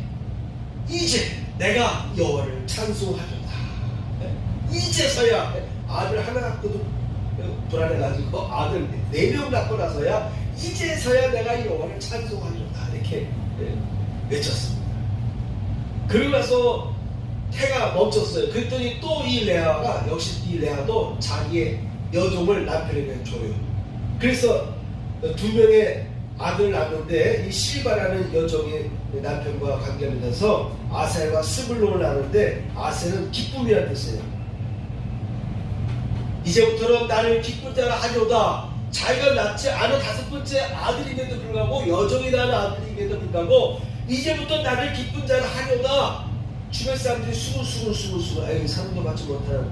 내가 여호와를 찬송하리로다. 이제서야 아들 하나 갖고도 불안해가지고 아들 4명 낳고 나서야 이제서야 내가 여호와를 찬송하리로다. 이렇게 외쳤습니다. 그러고 나서 태가 멈췄어요. 그랬더니 또 이 레아가, 역시 이 레아도 자기의 여종을 남편에게 줘요. 그래서 2명의 아들을 낳는데 이 실바라는 여종이 남편과 관계하면서 아셀과 스불론을 낳는데 아셀은 기쁨이라는 뜻이에요. 이제부터는 나를 기쁜 자라 하리로다. 자기가 낳지 않은 5번째 아들임에도 불구하고, 여종이 낳은 아들임에도 불구하고 이제부터 나를 기쁜 자라 하리로다. 주변 사람들이 수근수근 아이 사랑도 받지 못하는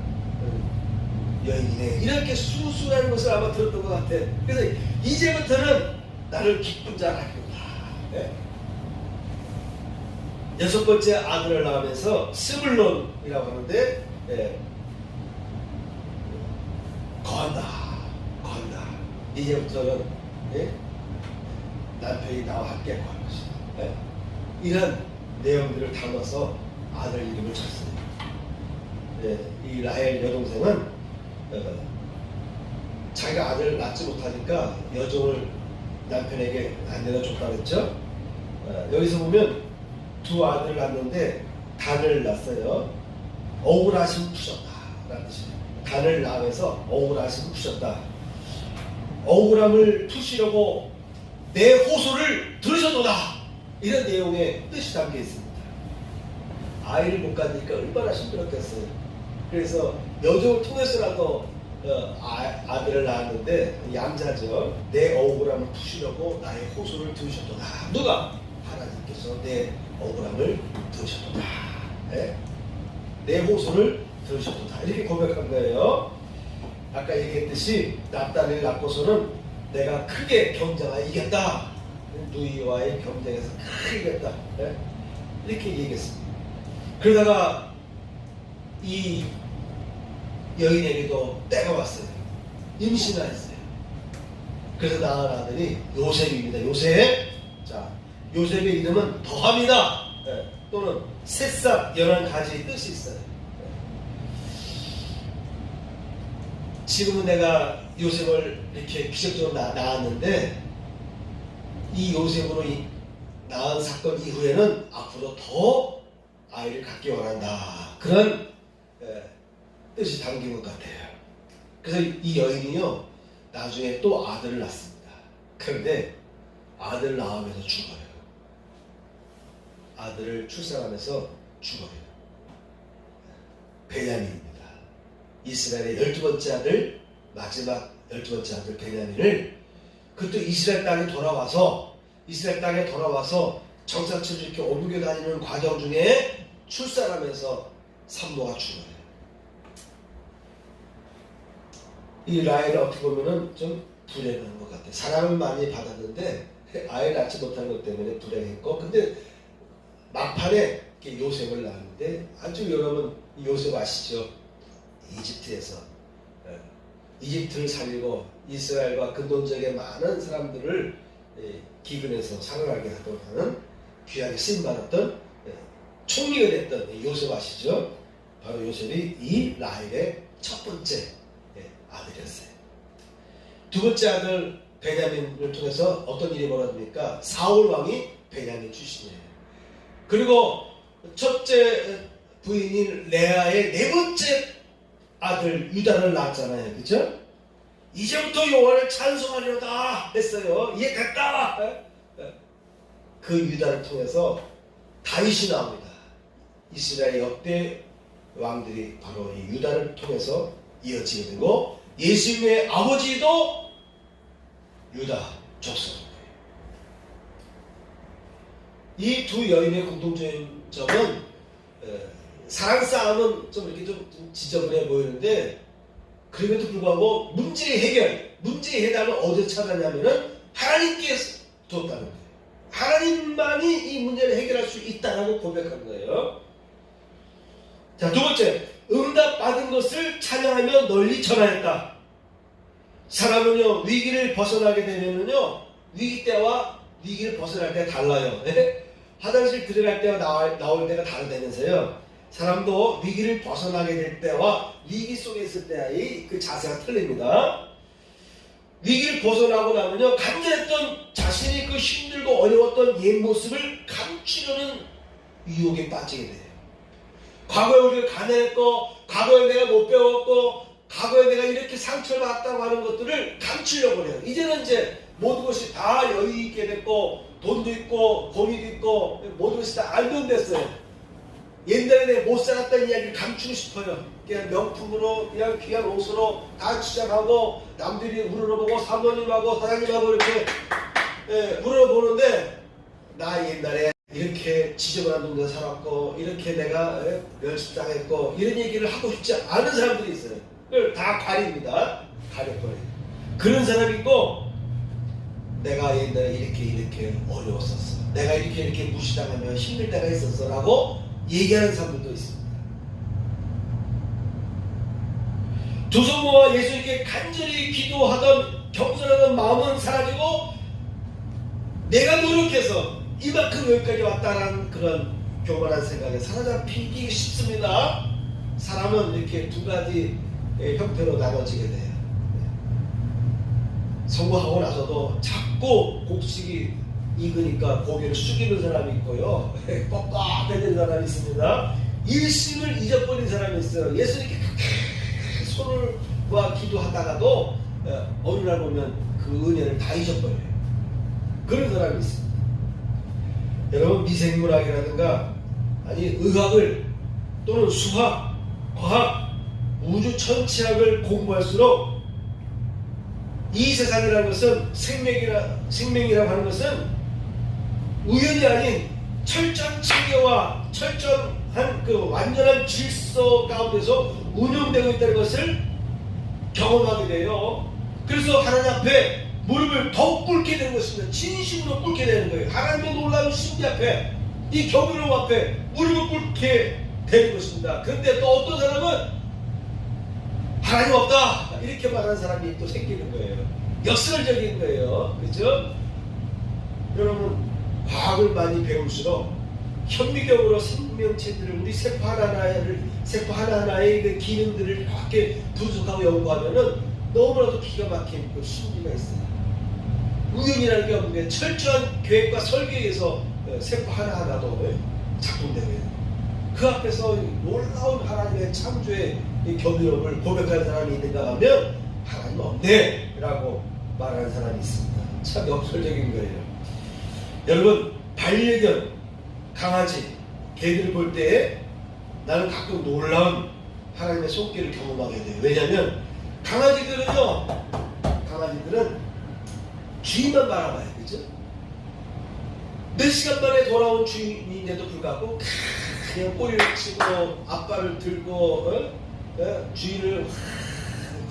여인이네, 이렇게 수근수근하는 것을 아마 들었던 것 같아. 그래서 이제부터는 나를 기쁜 자라 하리로다. 네? 6번째 아들을 낳으면서 스불론이라고 하는데, 거한다. 이제부터는 남편이 나와 함께 거할 것이다. 이런 내용들을 담아서 아들 이름을 쳤어요. 이 라헬 여동생은 자기가 아들을 낳지 못하니까 여종을 남편에게 안 내려줬다 그랬죠. 여기서 보면 2 아들을 낳았는데 단을 낳았어요. 억울하심 푸셨다 라는 뜻이에요. 단을 낳으면서 억울하심 푸셨다. 억울함을 푸시려고 내 호소를 들으셨도다. 이런 내용의 뜻이 담겨 있습니다. 아이를 못 가지니까 얼마나 힘들었겠어요. 그래서 여종을 통해서라도 아들을 낳았는데 양자죠. 내 억울함을 푸시려고 나의 호소를 들으셨도다. 누가? 하나님께서 내 억울함을 들으셨도다. 네? 내 호소를 들으셨도다. 이렇게 고백한 거예요. 아까 얘기했듯이 납달리를 낳고서는 내가 크게 경쟁하 이겼다. 누이와의 경쟁에서 크게 이겼다. 네? 이렇게 얘기했습니다. 그러다가 이 여인에게도 때가 왔어요. 임신하였어요. 그래서 낳은 아들이 요셉입니다. 요셉. 자, 요셉의 이름은 더함이다. 네. 또는 새싹 연한 가지의 뜻이 있어요. 네. 지금은 내가 요셉을 이렇게 기적적으로 낳았는데 이 요셉으로 낳은 사건 이후에는 앞으로 더 아이를 갖기 원한다. 그런 뜻이 담긴 것 같아요. 그래서 이 여인이요 나중에 또 아들을 낳습니다. 그런데 아들 낳으면서 죽어요. 아들을 출산하면서 죽어요. 베냐민입니다. 이스라엘의 12번째 아들, 마지막 12번째 아들 베냐민을 그것도 이스라엘 땅에 돌아와서 정착지를 이렇게 옮겨 다니는 과정 중에 출산하면서 산모가 죽어요. 이 라헬은 어떻게 보면은 좀 불행한 것 같아요. 사랑을 많이 받았는데 아이를 낳지 못한 것 때문에 불행했고, 근데 막판에 요셉을 낳았는데 아주 여러분 요셉 아시죠? 이집트에서 이집트를 살리고 이스라엘과 근동적인 많은 사람들을 기근에서 살아나게 하도록 하는 귀하게 쓰임받았던 총리가 됐던 요셉 아시죠? 바로 요셉이 이 라헬의 첫 번째 아들이었어요. 두 번째 아들 베냐민을 통해서 어떤 일이 벌어집니까? 사울 왕이 베냐민 출신이에요. 그리고 첫째 부인인 레아의 네 번째 아들 유다를 낳았잖아요. 그렇죠? 이제부터 여호와를 찬송하려다 했어요. 이제 됐다. 그 유다를 통해서 다윗이 나옵니다. 이스라엘 역대 왕들이 바로 이 유다를 통해서 이어지게 되고 예수님의 아버지도 유다 족속입니다. 이 두 여인의 공통적인 점은 사랑 싸움은 좀 이렇게 좀 지저분해 보이는데 그럼에도 불구하고 문제의 해답을 어디서 찾았냐면은 하나님께 뒀다는 거예요. 하나님만이 이 문제를 해결할 수 있다라고 고백한 거예요. 자, 두 번째, 응답받은 것을 찬양하며 널리 전하였다. 사람은요 위기를 벗어나게 되면은요 위기 때와 위기를 벗어날 때가 달라요. 화장실 들어갈 때와 나올 때가 다르다면서요. 사람도 위기를 벗어나게 될 때와 위기 속에 있을 때의 그 자세가 틀립니다. 위기를 벗어나고 나면요 간절했던 자신이 그 힘들고 어려웠던 옛 모습을 감추려는 유혹에 빠지게 돼요. 과거에 우리가 가난했고, 과거에 내가 못 배웠고, 과거에 내가 이렇게 상처를 받았다고 하는 것들을 감추려고 해요. 이제는 이제 모든 것이 다 여유 있게 됐고, 돈도 있고, 권위도 있고, 모든 것이 다 안정됐어요. 옛날에 내가 못 살았다는 이야기를 감추고 싶어요. 그냥 명품으로, 그냥 귀한 옷으로 다 치장하고, 남들이 우러러보고, 사모님하고, 사장님하고 이렇게 우러러보는데, 나 옛날에 이렇게 지저분한 동네 살았고, 이렇게 내가 멸시당했고, 이런 얘기를 하고 싶지 않은 사람들이 있어요. 그걸 다 가립니다. 가려버려요. 그런 사람이 있고, 내가 옛날에 이렇게 어려웠었어. 내가 이렇게 무시당하며 힘들 때가 있었어. 라고 얘기하는 사람들도 있습니다. 두 손모아 예수님께 간절히 기도하던 겸손하던 마음은 사라지고 내가 노력해서 이만큼 여기까지 왔다는 그런 교만한 생각에 사로잡히기 쉽습니다. 사람은 이렇게 두 가지 형태로 나눠지게 돼요. 성공하고 나서도 자꾸 곡식이 익으니까 고개를 숙이는 사람이 있고요. 뻑뻑해진 사람이 있습니다. 일심을 잊어버린 사람이 있어요. 예수님께 손을 모아 기도하다가도 어느 날 보면 그 은혜를 다 잊어버려요. 그런 사람이 있습니다. 여러분 미생물학이라든가 아니 의학을 또는 수학, 과학, 우주 천체학을 공부할수록 이 세상이라는 것은 생명이라고 하는 것은 우연이 아닌 철저한 체계와 철저한 그 완전한 질서 가운데서 운영되고 있다는 것을 경험하게 돼요. 그래서 하나님 앞에 무릎을 더욱 꿇게 되는 것입니다. 진심으로 꿇게 되는 거예요. 하나님의 놀라운 신비 앞에 이 경이로움 앞에 무릎을 꿇게 되는 것입니다. 그런데 또 어떤 사람은 하나님 없다 이렇게 말하는 사람이 또 생기는 거예요. 역설적인 거예요. 그렇죠? 여러분 과학을 많이 배울수록 현미경으로 생명체들을 우리 세포 하나하나의 그 기능들을 이렇게 분석하고 연구하면은 너무나도 기가 막힌 그 신비가 있어요. 우연이라는 게 없는 게 철저한 계획과 설계에서 세포 하나하나도 작동되고 있는 그 앞에서 놀라운 하나님의 창조의 경이로움을 고백하는 사람이 있는가 하면 하나님 없네 라고 말하는 사람이 있습니다. 참 역설적인 거예요. 여러분, 반려견 강아지 개들을 볼 때 나는 가끔 놀라운 하나님의 손길을 경험하게 돼요. 왜냐하면 강아지들은 주인만 바라봐요. 그죠? 몇 시간 만에 돌아온 주인인데도 불구하고 그냥 꼬리를 치고 앞발을 들고 주인을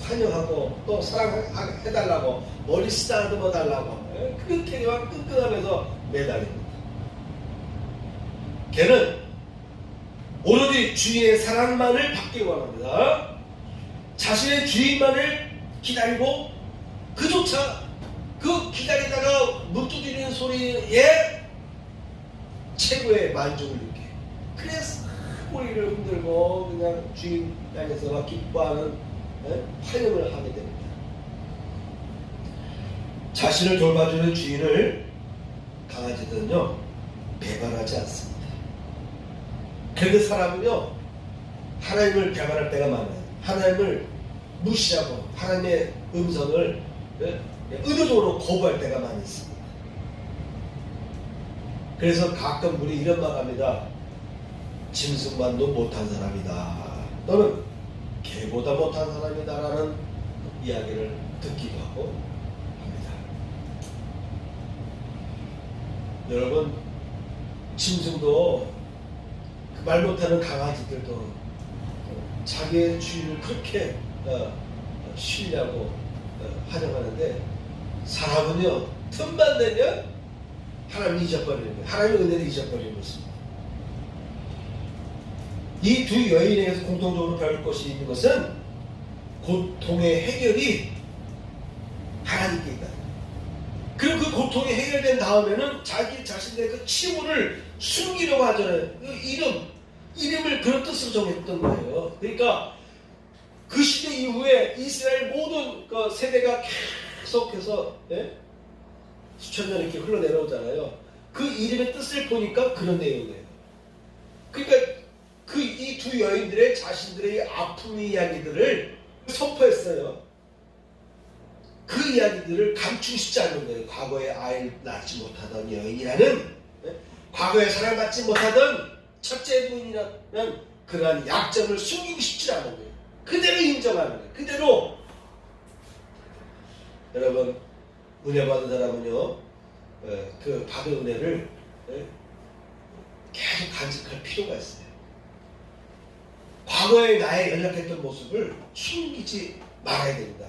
환영하고 또 사랑해달라고 머리 쓰다듬어 달라고 그렇게 막 끈끈하면서 매달립니다. 걔는 오로지 주인의 사랑만을 받기 원합니다. 자신의 주인만을 기다리고 그조차 그 기다리다가 문 두드리는 소리에 최고의 만족을 느껴요. 그래서 꼬리를 흔들고 그냥 주인 향해서 기뻐하는 환영을 하게 됩니다. 자신을 돌봐주는 주인을 강아지들은요 배반하지 않습니다. 그런데 사람은요 하나님을 배반할 때가 많아요. 하나님을 무시하고 하나님의 음성을 의도적으로 거부할 때가 많이 있습니다. 그래서 가끔 우리 이런 말 합니다. 짐승만도 못한 사람이다. 또는 개보다 못한 사람이다 라는 이야기를 듣기도 하고 합니다. 여러분, 짐승도 그 말 못하는 강아지들도 자기의 주인을 그렇게 신뢰하고 환영하는데 사람은요 틈만 되면 하나님을 잊어버리는 거예요. 하나님의 은혜를 잊어버리는 것입니다. 이 두 여인에게서 공통적으로 배울 것이 있는 것은 고통의 해결이 하나님께 있다. 그리고 그 고통이 해결된 다음에는 자기 자신의 그 치부를 숨기려고 하잖아요. 그 이름을 그런 뜻으로 정했던 거예요. 그러니까 그 시대 이후에 이스라엘 모든 그 세대가 계속해서 수천 년 이렇게 흘러내려오잖아요. 그 이름의 뜻을 보니까 그런 내용이에요. 그러니까 이 두 여인들의 자신들의 아픔의 이야기들을 선포했어요. 그 이야기들을 감추고 싶지 않는 거예요. 과거에 아이를 낳지 못하던 여인이라는 과거에 사랑받지 못하던 첫째 부인이라는 그러한 약점을 숨기고 싶지 않은 거예요. 그대로 인정하는 거예요. 그대로. 여러분, 은혜 받은 사람은요 그 받은 은혜를 계속 간직할 필요가 있어요. 과거에 나의 연약했던 모습을 숨기지 말아야 됩니다.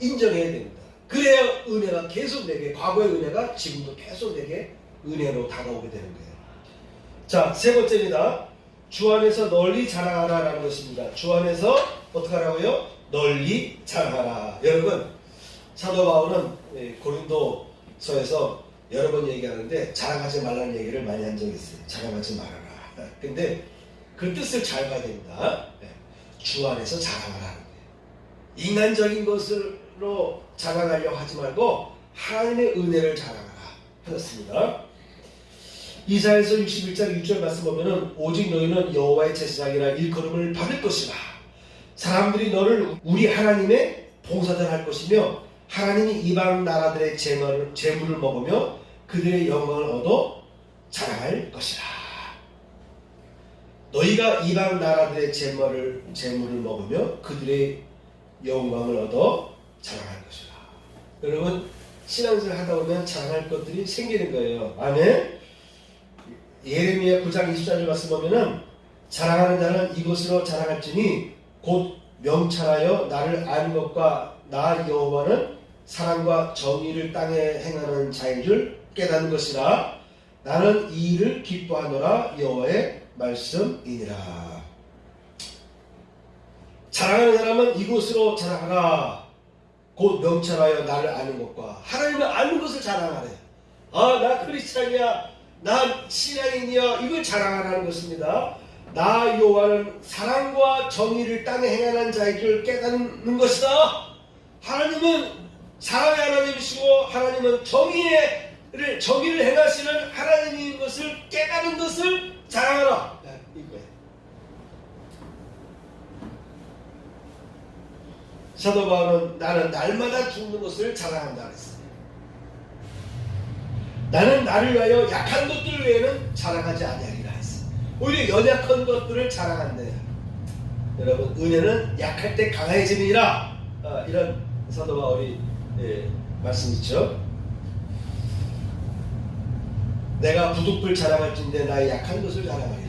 인정해야 됩니다. 그래야 은혜가 계속 내게, 과거의 은혜가 지금도 계속 내게 은혜로 다가오게 되는 거예요. 자, 세 번째입니다. 주 안에서 널리 자랑하라 라는 것입니다. 주 안에서 어떻게 하라고요? 널리 자랑하라. 여러분, 사도 바울은 고린도서에서 여러 번 얘기하는데 자랑하지 말라는 얘기를 많이 한 적이 있어요. 자랑하지 말아라. 근데 그 뜻을 잘 봐야 됩니다. 주 안에서 자랑하라는 거예요. 인간적인 것으로 자랑하려고 하지 말고 하나님의 은혜를 자랑하라 하셨습니다. 이사야서 61장 6절 말씀 보면은 오직 너희는 여호와의 제사장이라 일컬음을 받을 것이라. 사람들이 너를 우리 하나님의 봉사자를 할 것이며 하나님이 이방 나라들의 재물을 먹으며 그들의 영광을 얻어 자랑할 것이라. 너희가 이방 나라들의 재물을 먹으며 그들의 영광을 얻어 자랑할 것이라. 여러분, 신앙생활 하다 보면 자랑할 것들이 생기는 거예요. 아멘. 예레미야 9장 24절 말씀 보면은 자랑하는 자는 이것으로 자랑할지니 곧 명찰하여 나를 아는 것과 나 여호와는 사랑과 정의를 땅에 행하는 자인 줄 깨닫는 것이라. 나는 이 일을 기뻐하노라. 여호와의 말씀이니라. 자랑하는 사람은 이곳으로 자랑하라. 곧 명찰하여 나를 아는 것과 하나님을 아는 것을 자랑하래. 아, 나 크리스찬이야. 난 신앙인이여, 이걸 자랑하라는 것입니다. 나 여호와는 사랑과 정의를 땅에 행하는 자의 줄 깨닫는 것이다. 하나님은 사랑의 하나님이시고 하나님은 정의를 행하시는 하나님인 것을 깨닫는 것을 자랑하라. 이거예요. 사도 바울은 나는 날마다 죽는 것을 자랑한다 그랬어요. 나는 나를 위하여 약한 것들 외에는 자랑하지 아니하리라 했어요. 오히려 연약한 것들을 자랑한대요. 여러분, 은혜는 약할 때 강해짐이라, 이런 사도 바울이 말씀 있죠. 내가 부득불 자랑할진대 나의 약한 것을 자랑하리라.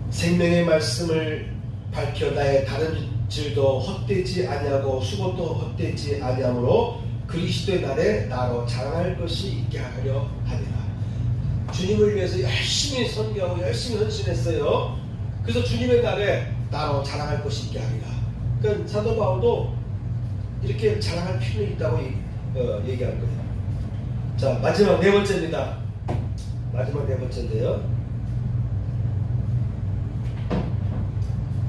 생명의 말씀을 밝혀 나의 다른 질도 헛되지 아니하고 수고도 헛되지 아니하므로 그리스도의 날에 나로 자랑할 것이 있게 하려 하리라. 주님을 위해서 열심히 선교하고 열심히 헌신했어요. 그래서 주님의 날에 나로 자랑할 것이 있게 하리라. 그러니까 사도 바울도 이렇게 자랑할 필요가 있다고 얘기한 거예요. 자, 마지막 네 번째입니다. 마지막 네 번째인데요.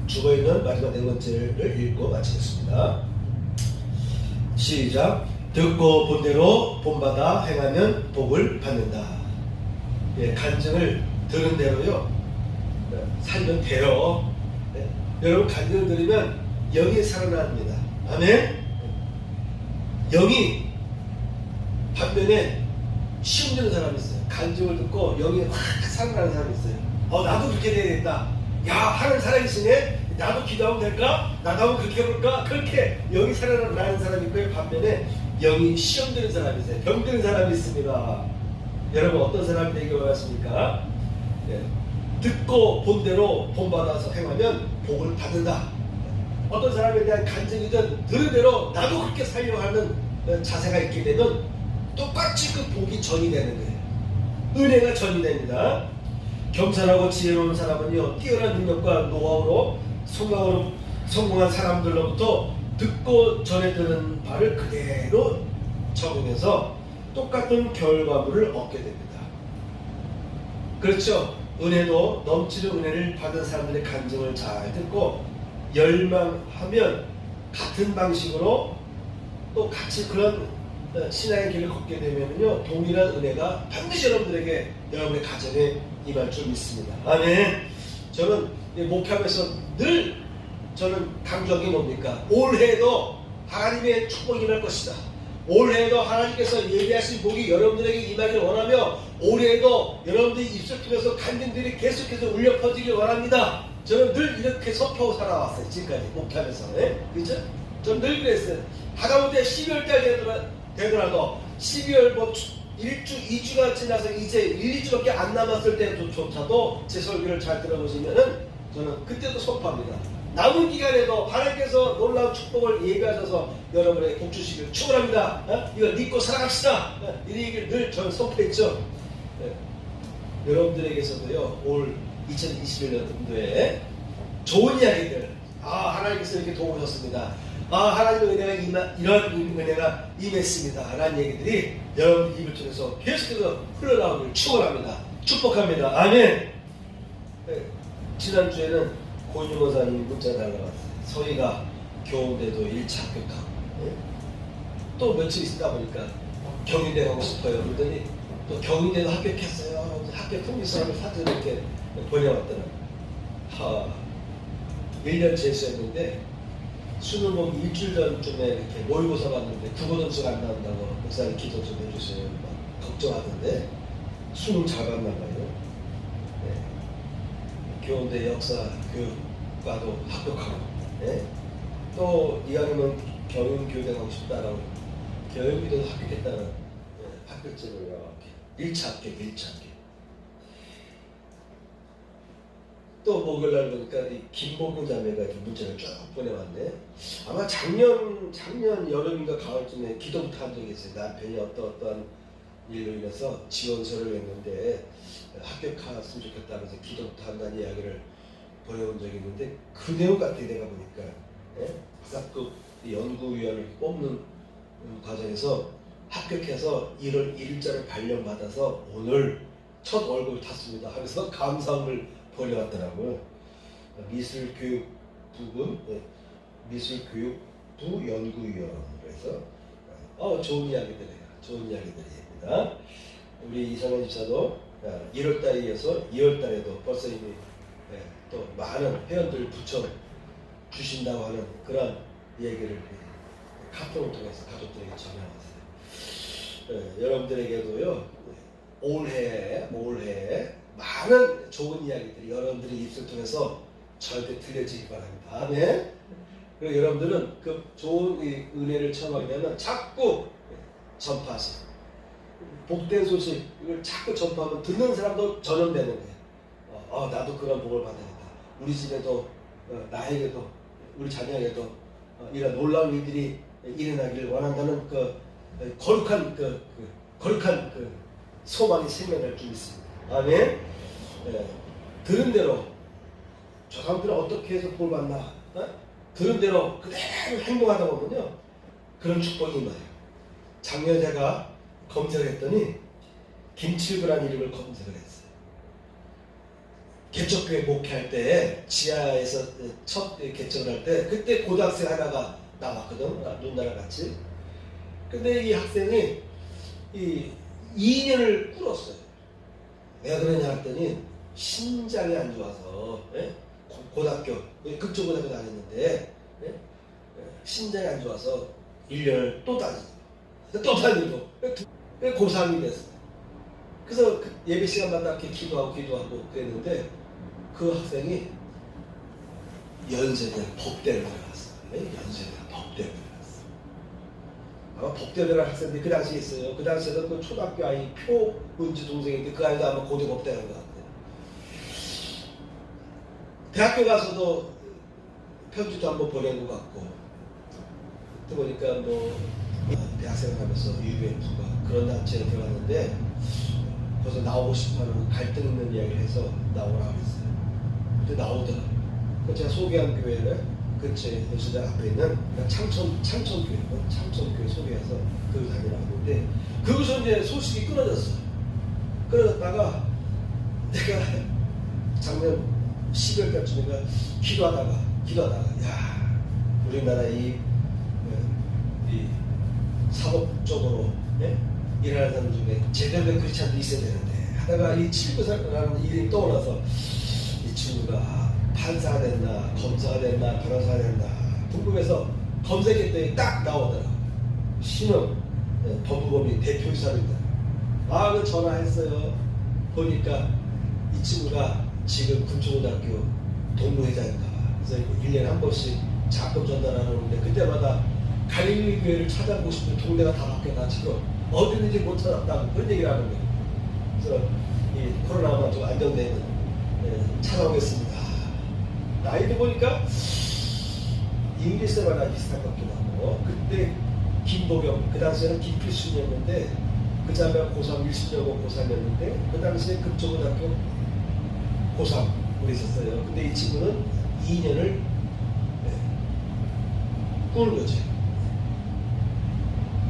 죽어있는 마지막 네 번째를 읽고 마치겠습니다. 시작. 듣고 본 대로 본받아 행하면 복을 받는다. 간증을 들은 대로요, 살면 돼요. 여러분, 간증을 들으면 영이 살아납니다. 아멘. 영이 반면에 시험되는 사람이 있어요. 간증을 듣고 영이 확 살아나는 사람이 있어요. 나도 그렇게 돼야겠다. 야, 하는 사람이 있으네. 나도 기도하면 될까? 나도 한번 그렇게 해볼까? 그렇게 영이 살아나는 사람이 있고요. 반면에 영이 시험되는 사람이 있어요. 병드는 사람이 있습니다. 여러분, 어떤 사람이 되기 원하십니까? 듣고 본 대로 본받아서 행하면 복을 받는다. 어떤 사람에 대한 간증이든 들은 대로 나도 그렇게 살려고 하는 자세가 있게 되면 똑같이 그 복이 전이 되는 거예요. 은혜가 전이 됩니다. 겸손하고 지혜로운 사람은요, 뛰어난 능력과 노하우로 성공한 사람들로부터 듣고 전해 들은 바를 그대로 적용해서 똑같은 결과물을 얻게 됩니다. 그렇죠. 은혜도 넘치는 은혜를 받은 사람들의 간증을 잘 듣고 열망하면 같은 방식으로 또 같이 그런 신앙의 길을 걷게 되면요, 동일한 은혜가 반드시 여러분들에게, 여러분의 가정에 임할 줄 믿습니다. 아멘. 저는 목회하면서 늘 저는 강조한 게 뭡니까? 올해도 하나님의 축복이 임할 것이다. 올해도 하나님께서 예비하신 복이 여러분들에게 임하길 원하며, 올해도 여러분들이 입술 통해서 간증들이 계속해서 울려 퍼지길 원합니다. 저는 늘 이렇게 선포하고 살아왔어요. 지금까지 목회하면서. 그렇죠? 저는 늘 그랬어요. 하다못해 12월달 되더라도 12월 1주, 2주가 지나서 이제 1, 2주밖에 안 남았을 때조차도 제 설교를 잘 들어보시면은 저는 그때도 선포합니다. 남은 기간에도 하나님께서 놀라운 축복을 예비하셔서 여러분에게 복 주시기를 축원합니다. 이걸 믿고 살아갑시다. 이 얘기를 늘 저는 선포했죠. 여러분들에게서도요, 올 2021년도에 좋은 이야기들, 하나님께서 이렇게 도우셨습니다. 하나님의 은혜가 이런 은혜가 임했습니다. 라는 얘기들이 여러분 입을 통해서 계속해서 흘러나오기를 축원합니다. 축복합니다. 아멘. 지난주에는 고인유모사님 문자 날라왔어요. 서희가 교원대도 1차 합격하고, 또 며칠 있다 보니까 경희대 가고 싶어요. 그러더니 또 경희대도 합격했어요. 합격 통지서를 사전 이렇게 보내왔더라고요. 1년 재수했는데 수능 보기 일주일 전쯤에 이렇게 모의고사 봤는데 국어 점수가 안 나온다고 목사님 기도 좀 해주세요. 막 걱정하던데 수능 잘 봤나 봐요. 교원대 역사 교육과도 합격하고, 또 이왕이면 경영교대 가고 싶다라고 경영교대도 합격했다는 합격증을 1차 합격, 1차 합격. 또 목요일날 보니까 이 김복은 자매가 이렇게 문자를 쭉 보내왔네. 아마 작년 여름인가 가을쯤에 기도부터 한 적이 있어요. 남편이 어떠한 일로 인해서 지원서를 냈는데 합격했으면 좋겠다면서 기도부터 한다는 이야기를 보내온 적이 있는데, 그 내용 같아. 내가 보니까 학급 연구위원을 뽑는 과정에서 합격해서 1월 1일자를 발령받아서 오늘 첫 월급을 탔습니다 하면서 감사함을 벌여왔더라고요. 미술교육부군 미술교육부 연구위원회에서 좋은 이야기들이에요. 좋은 이야기들입니다. 우리 이상현 집사도 1월달에 이어서 2월달에도 벌써 이미 또 많은 회원들 붙여 주신다고 하는 그런 얘기를 카톡을 통해서 가족들에게 전해왔어요. 여러분들에게도요 올해 많은 좋은 이야기들이 여러분들의 입술 통해서 저한테 들려지기 바랍니다. 아멘. 그리고 여러분들은 그 좋은 은혜를 체험하게 되면 자꾸 전파하세요. 복된 소식을 자꾸 전파하면 듣는 사람도 전염되는 거예요. 나도 그런 복을 받아야겠다. 우리 집에도 나에게도 우리 자녀에게도 이런 놀라운 일들이 일어나기를 원한다는 거룩한 소망이 생겨날 줄 있습니다. 아멘. 들은 대로 저 사람들은 어떻게 해서 복 받나? 들은 대로 그대로 행동하다 보면요 그런 축복이 임해요. 작년에 제가 검색을 했더니 김칠구라는 이름을 검색을 했어요. 개척교회 목회할 때 지하에서 첫 개척을 할 때 그때 고등학생 하나가 나왔거든. 누나랑 같이. 근데 이 학생이 2년을 꿇었어요. 왜 그러냐 했더니 신장이 안 좋아서 고등학교 극초고등학교 다녔는데 신장이 안 좋아서 1년을 또 다니고 고3이 됐어요. 그래서 예배 시간마다 이렇게 기도하고 그랬는데 그 학생이 연세대 법대를 들어갔어요. 연세대 법대를 들어갔어요. 아마 법대를 들어간 학생들이 그 당시에 있어요. 그 당시에도 그 초등학교 아이 표은지 동생인데 그 아이도 아마 고대 법대를 간 것 같아요. 대학교 가서도 편지도 한번 보낸 것 같고 또 보니까 대학생을 하면서 UMF가 그런 단체에 들어갔는데 거기서 나오고 싶어하는 갈등 있는 이야기를 해서 나오라고 했어요. 근데 나오더라고요. 제가 소개한 교회를 근처에 연수대 앞에 있는 창천교회 소개해서 거기 다니라고 했는데 거기서 이제 소식이 끊어졌어요. 끊어졌다가 내가 작년 12월달쯤인가 기도하다가 야 우리나라 이 사법적으로 일하는 사람 중에 제대로 된 크리스찬들이 있어야 되는데 하다가 이 칠구사라는 이름이 떠올라서 이 친구가 판사가 됐나 검사가 됐나 변호사가 됐나 궁금해서 검색했더니 딱 나오더라고요. 신흥 법무법인 대표이사입니다. 그 전화했어요. 보니까 이 친구가 지금 군초고등학교 동무회장인가 봐. 그래서 1년에 한 번씩 자금 전달하는데 그때마다 갈릴리 교회를 찾아보고 싶은 동네가 다 바뀌어가지고 어디든지 못 찾았다고 그런 얘기를 하는 거예요. 그래서 이 코로나가 좀 안정되면 찾아오겠습니다. 나이도 보니까 잉리스와나 비슷한 것 같기도 하고 그때 김보경 그 당시에는 김필순이었는데 그 자매가 고3 일신여고 고3이었는데 그 당시에 급초고등학교 고3으로 있었어요. 근데 이 친구는 2년을 꾸는 거지.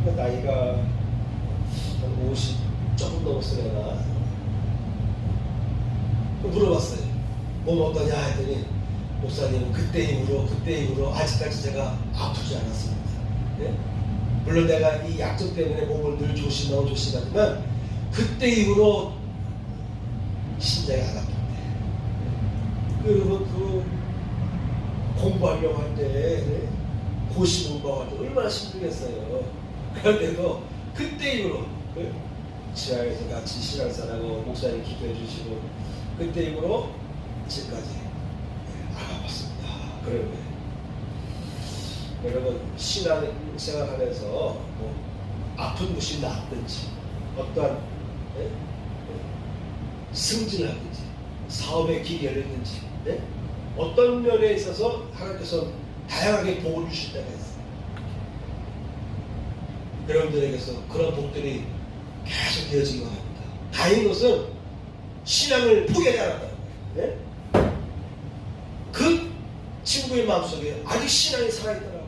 그러니까 나이가 한 50 조금 넘었으려나 물어봤어요. 몸 어떠냐 했더니 목사님은 그때 이후로 아직까지 제가 아프지 않았습니다. 물론 내가 이 약점 때문에 몸을 늘 조심하지만 그때 이후로 심장이 안 아픈데 그리고 그 공부하려고 할 때 고시 공부할 때 얼마나 힘들겠어요. 그런데도 그때 이후로 지하에서 같이 신앙사라고 목사님 기도해 주시고 그때 이후로 지금까지 안 아팠습니다. 그런 거예요. 여러분 신앙생활하면서 아픈 것이 낫든지 어떠한 승진을 하든지 사업의 길이 열리든지 어떤 면에 있어서 하나님께서 다양하게 복을 주실 때가 있어요. 여러분들에게서 그런 복들이 계속 이어지기 바랍니다. 다행인 것은 신앙을 포기하지 않았다는 거예요. 그 친구의 마음속에 아직 신앙이 살아있더라고요.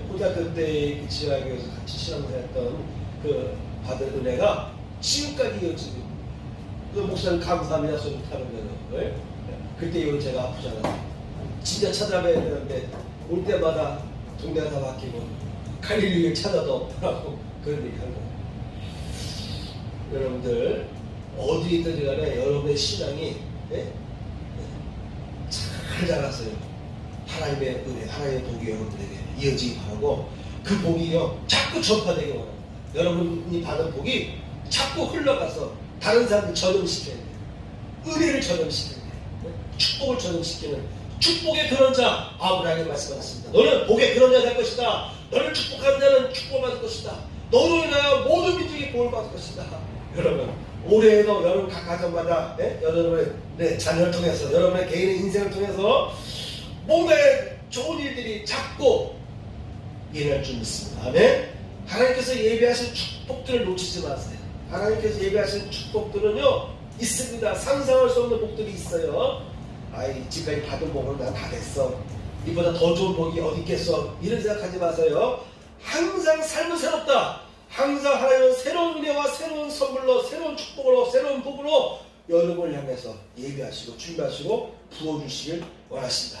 고등학교 때 지하교에서 같이 신앙생활했던 그 받은 은혜가 지금까지 이어지고 그 목사님 감사합니다 소리 타는 거예요. 그때 이후로 제가 아프잖아요. 진짜 찾아뵈야 되는데 올 때마다 동네가 다 바뀌고 갈릴리를 찾아도 없더라고 그런 얘기 하는 거예요. 여러분들 어디 있든지 간에 여러분의 신앙이 잘 자랐어요. 하나님의 은혜, 하나님의 복이 여러분들에게 이어지기 바라고 그 복이요 자꾸 전파되기 원합니다. 여러분이 받은 복이 자꾸 흘러가서 다른 사람들 전염시켜야 돼요. 은혜를 전염시켜야 돼요. 축복을 전염시키는 축복의 그런 자 아브라함이 말씀하셨습니다. 너는 복의 그런 자 될 것이다. 너를 축복하는 자는 축복을 받을 것이다. 너로 인하여 모든 민족이 복을 받을 것이다. 여러분 올해에도 여러분 각 가정마다 여러분의 자녀를 통해서 여러분의 개인의 인생을 통해서 뭔가 좋은 일들이 자꾸 일어날 줄 믿습니다. 아멘. 하나님께서 예비하신 축복들을 놓치지 마세요. 하나님께서 예비하신 축복들은요 있습니다. 상상할 수 없는 복들이 있어요. 아이 지금까지 받은 복은 난 다 됐어. 이보다 더 좋은 복이 어디 있겠어. 이런 생각하지 마세요. 항상 삶은 새롭다. 항상 하나님은 새로운 은혜와 새로운 선물로 새로운 축복으로 새로운 복으로 여러분을 향해서 예비하시고 준비하시고 부어주시길 원하십니다.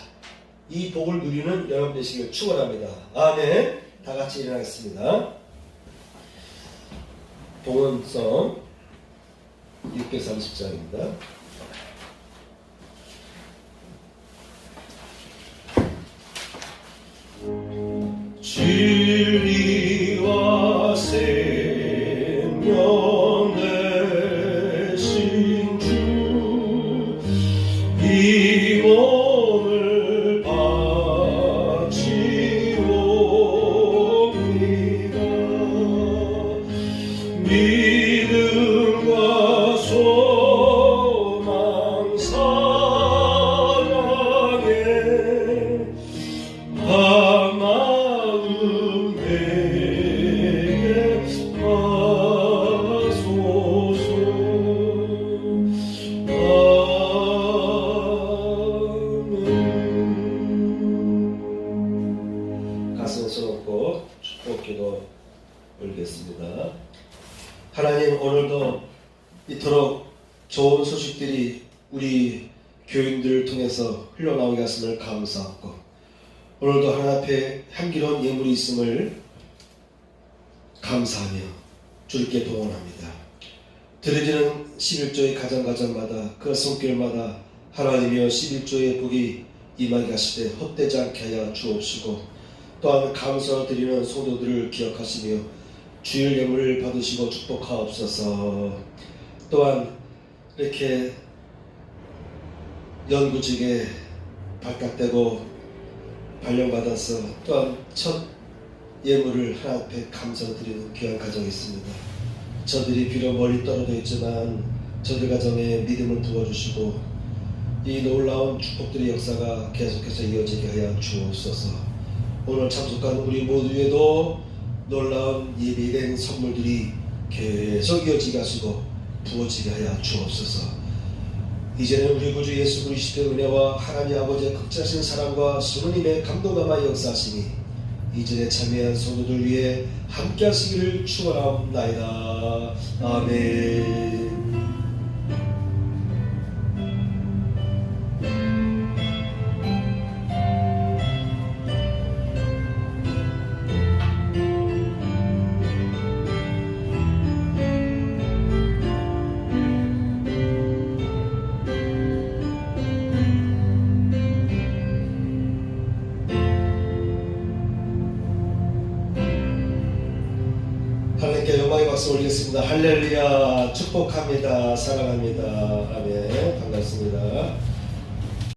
이 복을 누리는 여러분 되시길 축원합니다. 아멘. 다 같이 일어나겠습니다. 봉헌성 630장입니다. 진리와 생명 되신 주 이 몸을 바치옵니다. 믿음과 소망 사랑에 마음 내게 하소서. 아멘. 가슴을 써놓고 축복기도 올리겠습니다. 하나님 오늘도 이토록 좋은 소식들이 우리 교인들을 통해서 흘러나오게 하심을 감사하고 오늘도 하나님 앞에 향기로운 예물이 있음을 감사하며 주님께 동원합니다. 드려지는 11조의 가정마다 그 손길마다 하나님이여 11조의 복이 임하게 하실 때 헛되지 않게 하여 주옵시고 또한 감사를 드리는 성도들을 기억하시며 주일 예물을 받으시고 축복하옵소서. 또한 이렇게 연구직에 발탁되고 발령받아서 또한 첫 예물을 하나님 앞에 감사를 드리는 귀한 가정이 있습니다. 저들이 비록 멀리 떨어져 있지만 저들 가정에 믿음을 부어주시고 이 놀라운 축복들의 역사가 계속해서 이어지게 하여 주옵소서. 오늘 참석한 우리 모두에도 놀라운 예비된 선물들이 계속 이어지게 하시고 부어지게 하여 주옵소서. 이제는 우리 구주 예수 그리스도의 은혜와 하나님 아버지의 극진하신 사랑과 성령님의 감동감화 역사하시니 이전에 참여한 성도들 위해 함께 하시기를 축원하옵나이다. 아멘. 하나님께 영광의 박수 올리겠습니다. 할렐루야. 축복합니다. 사랑합니다. 아멘. 반갑습니다.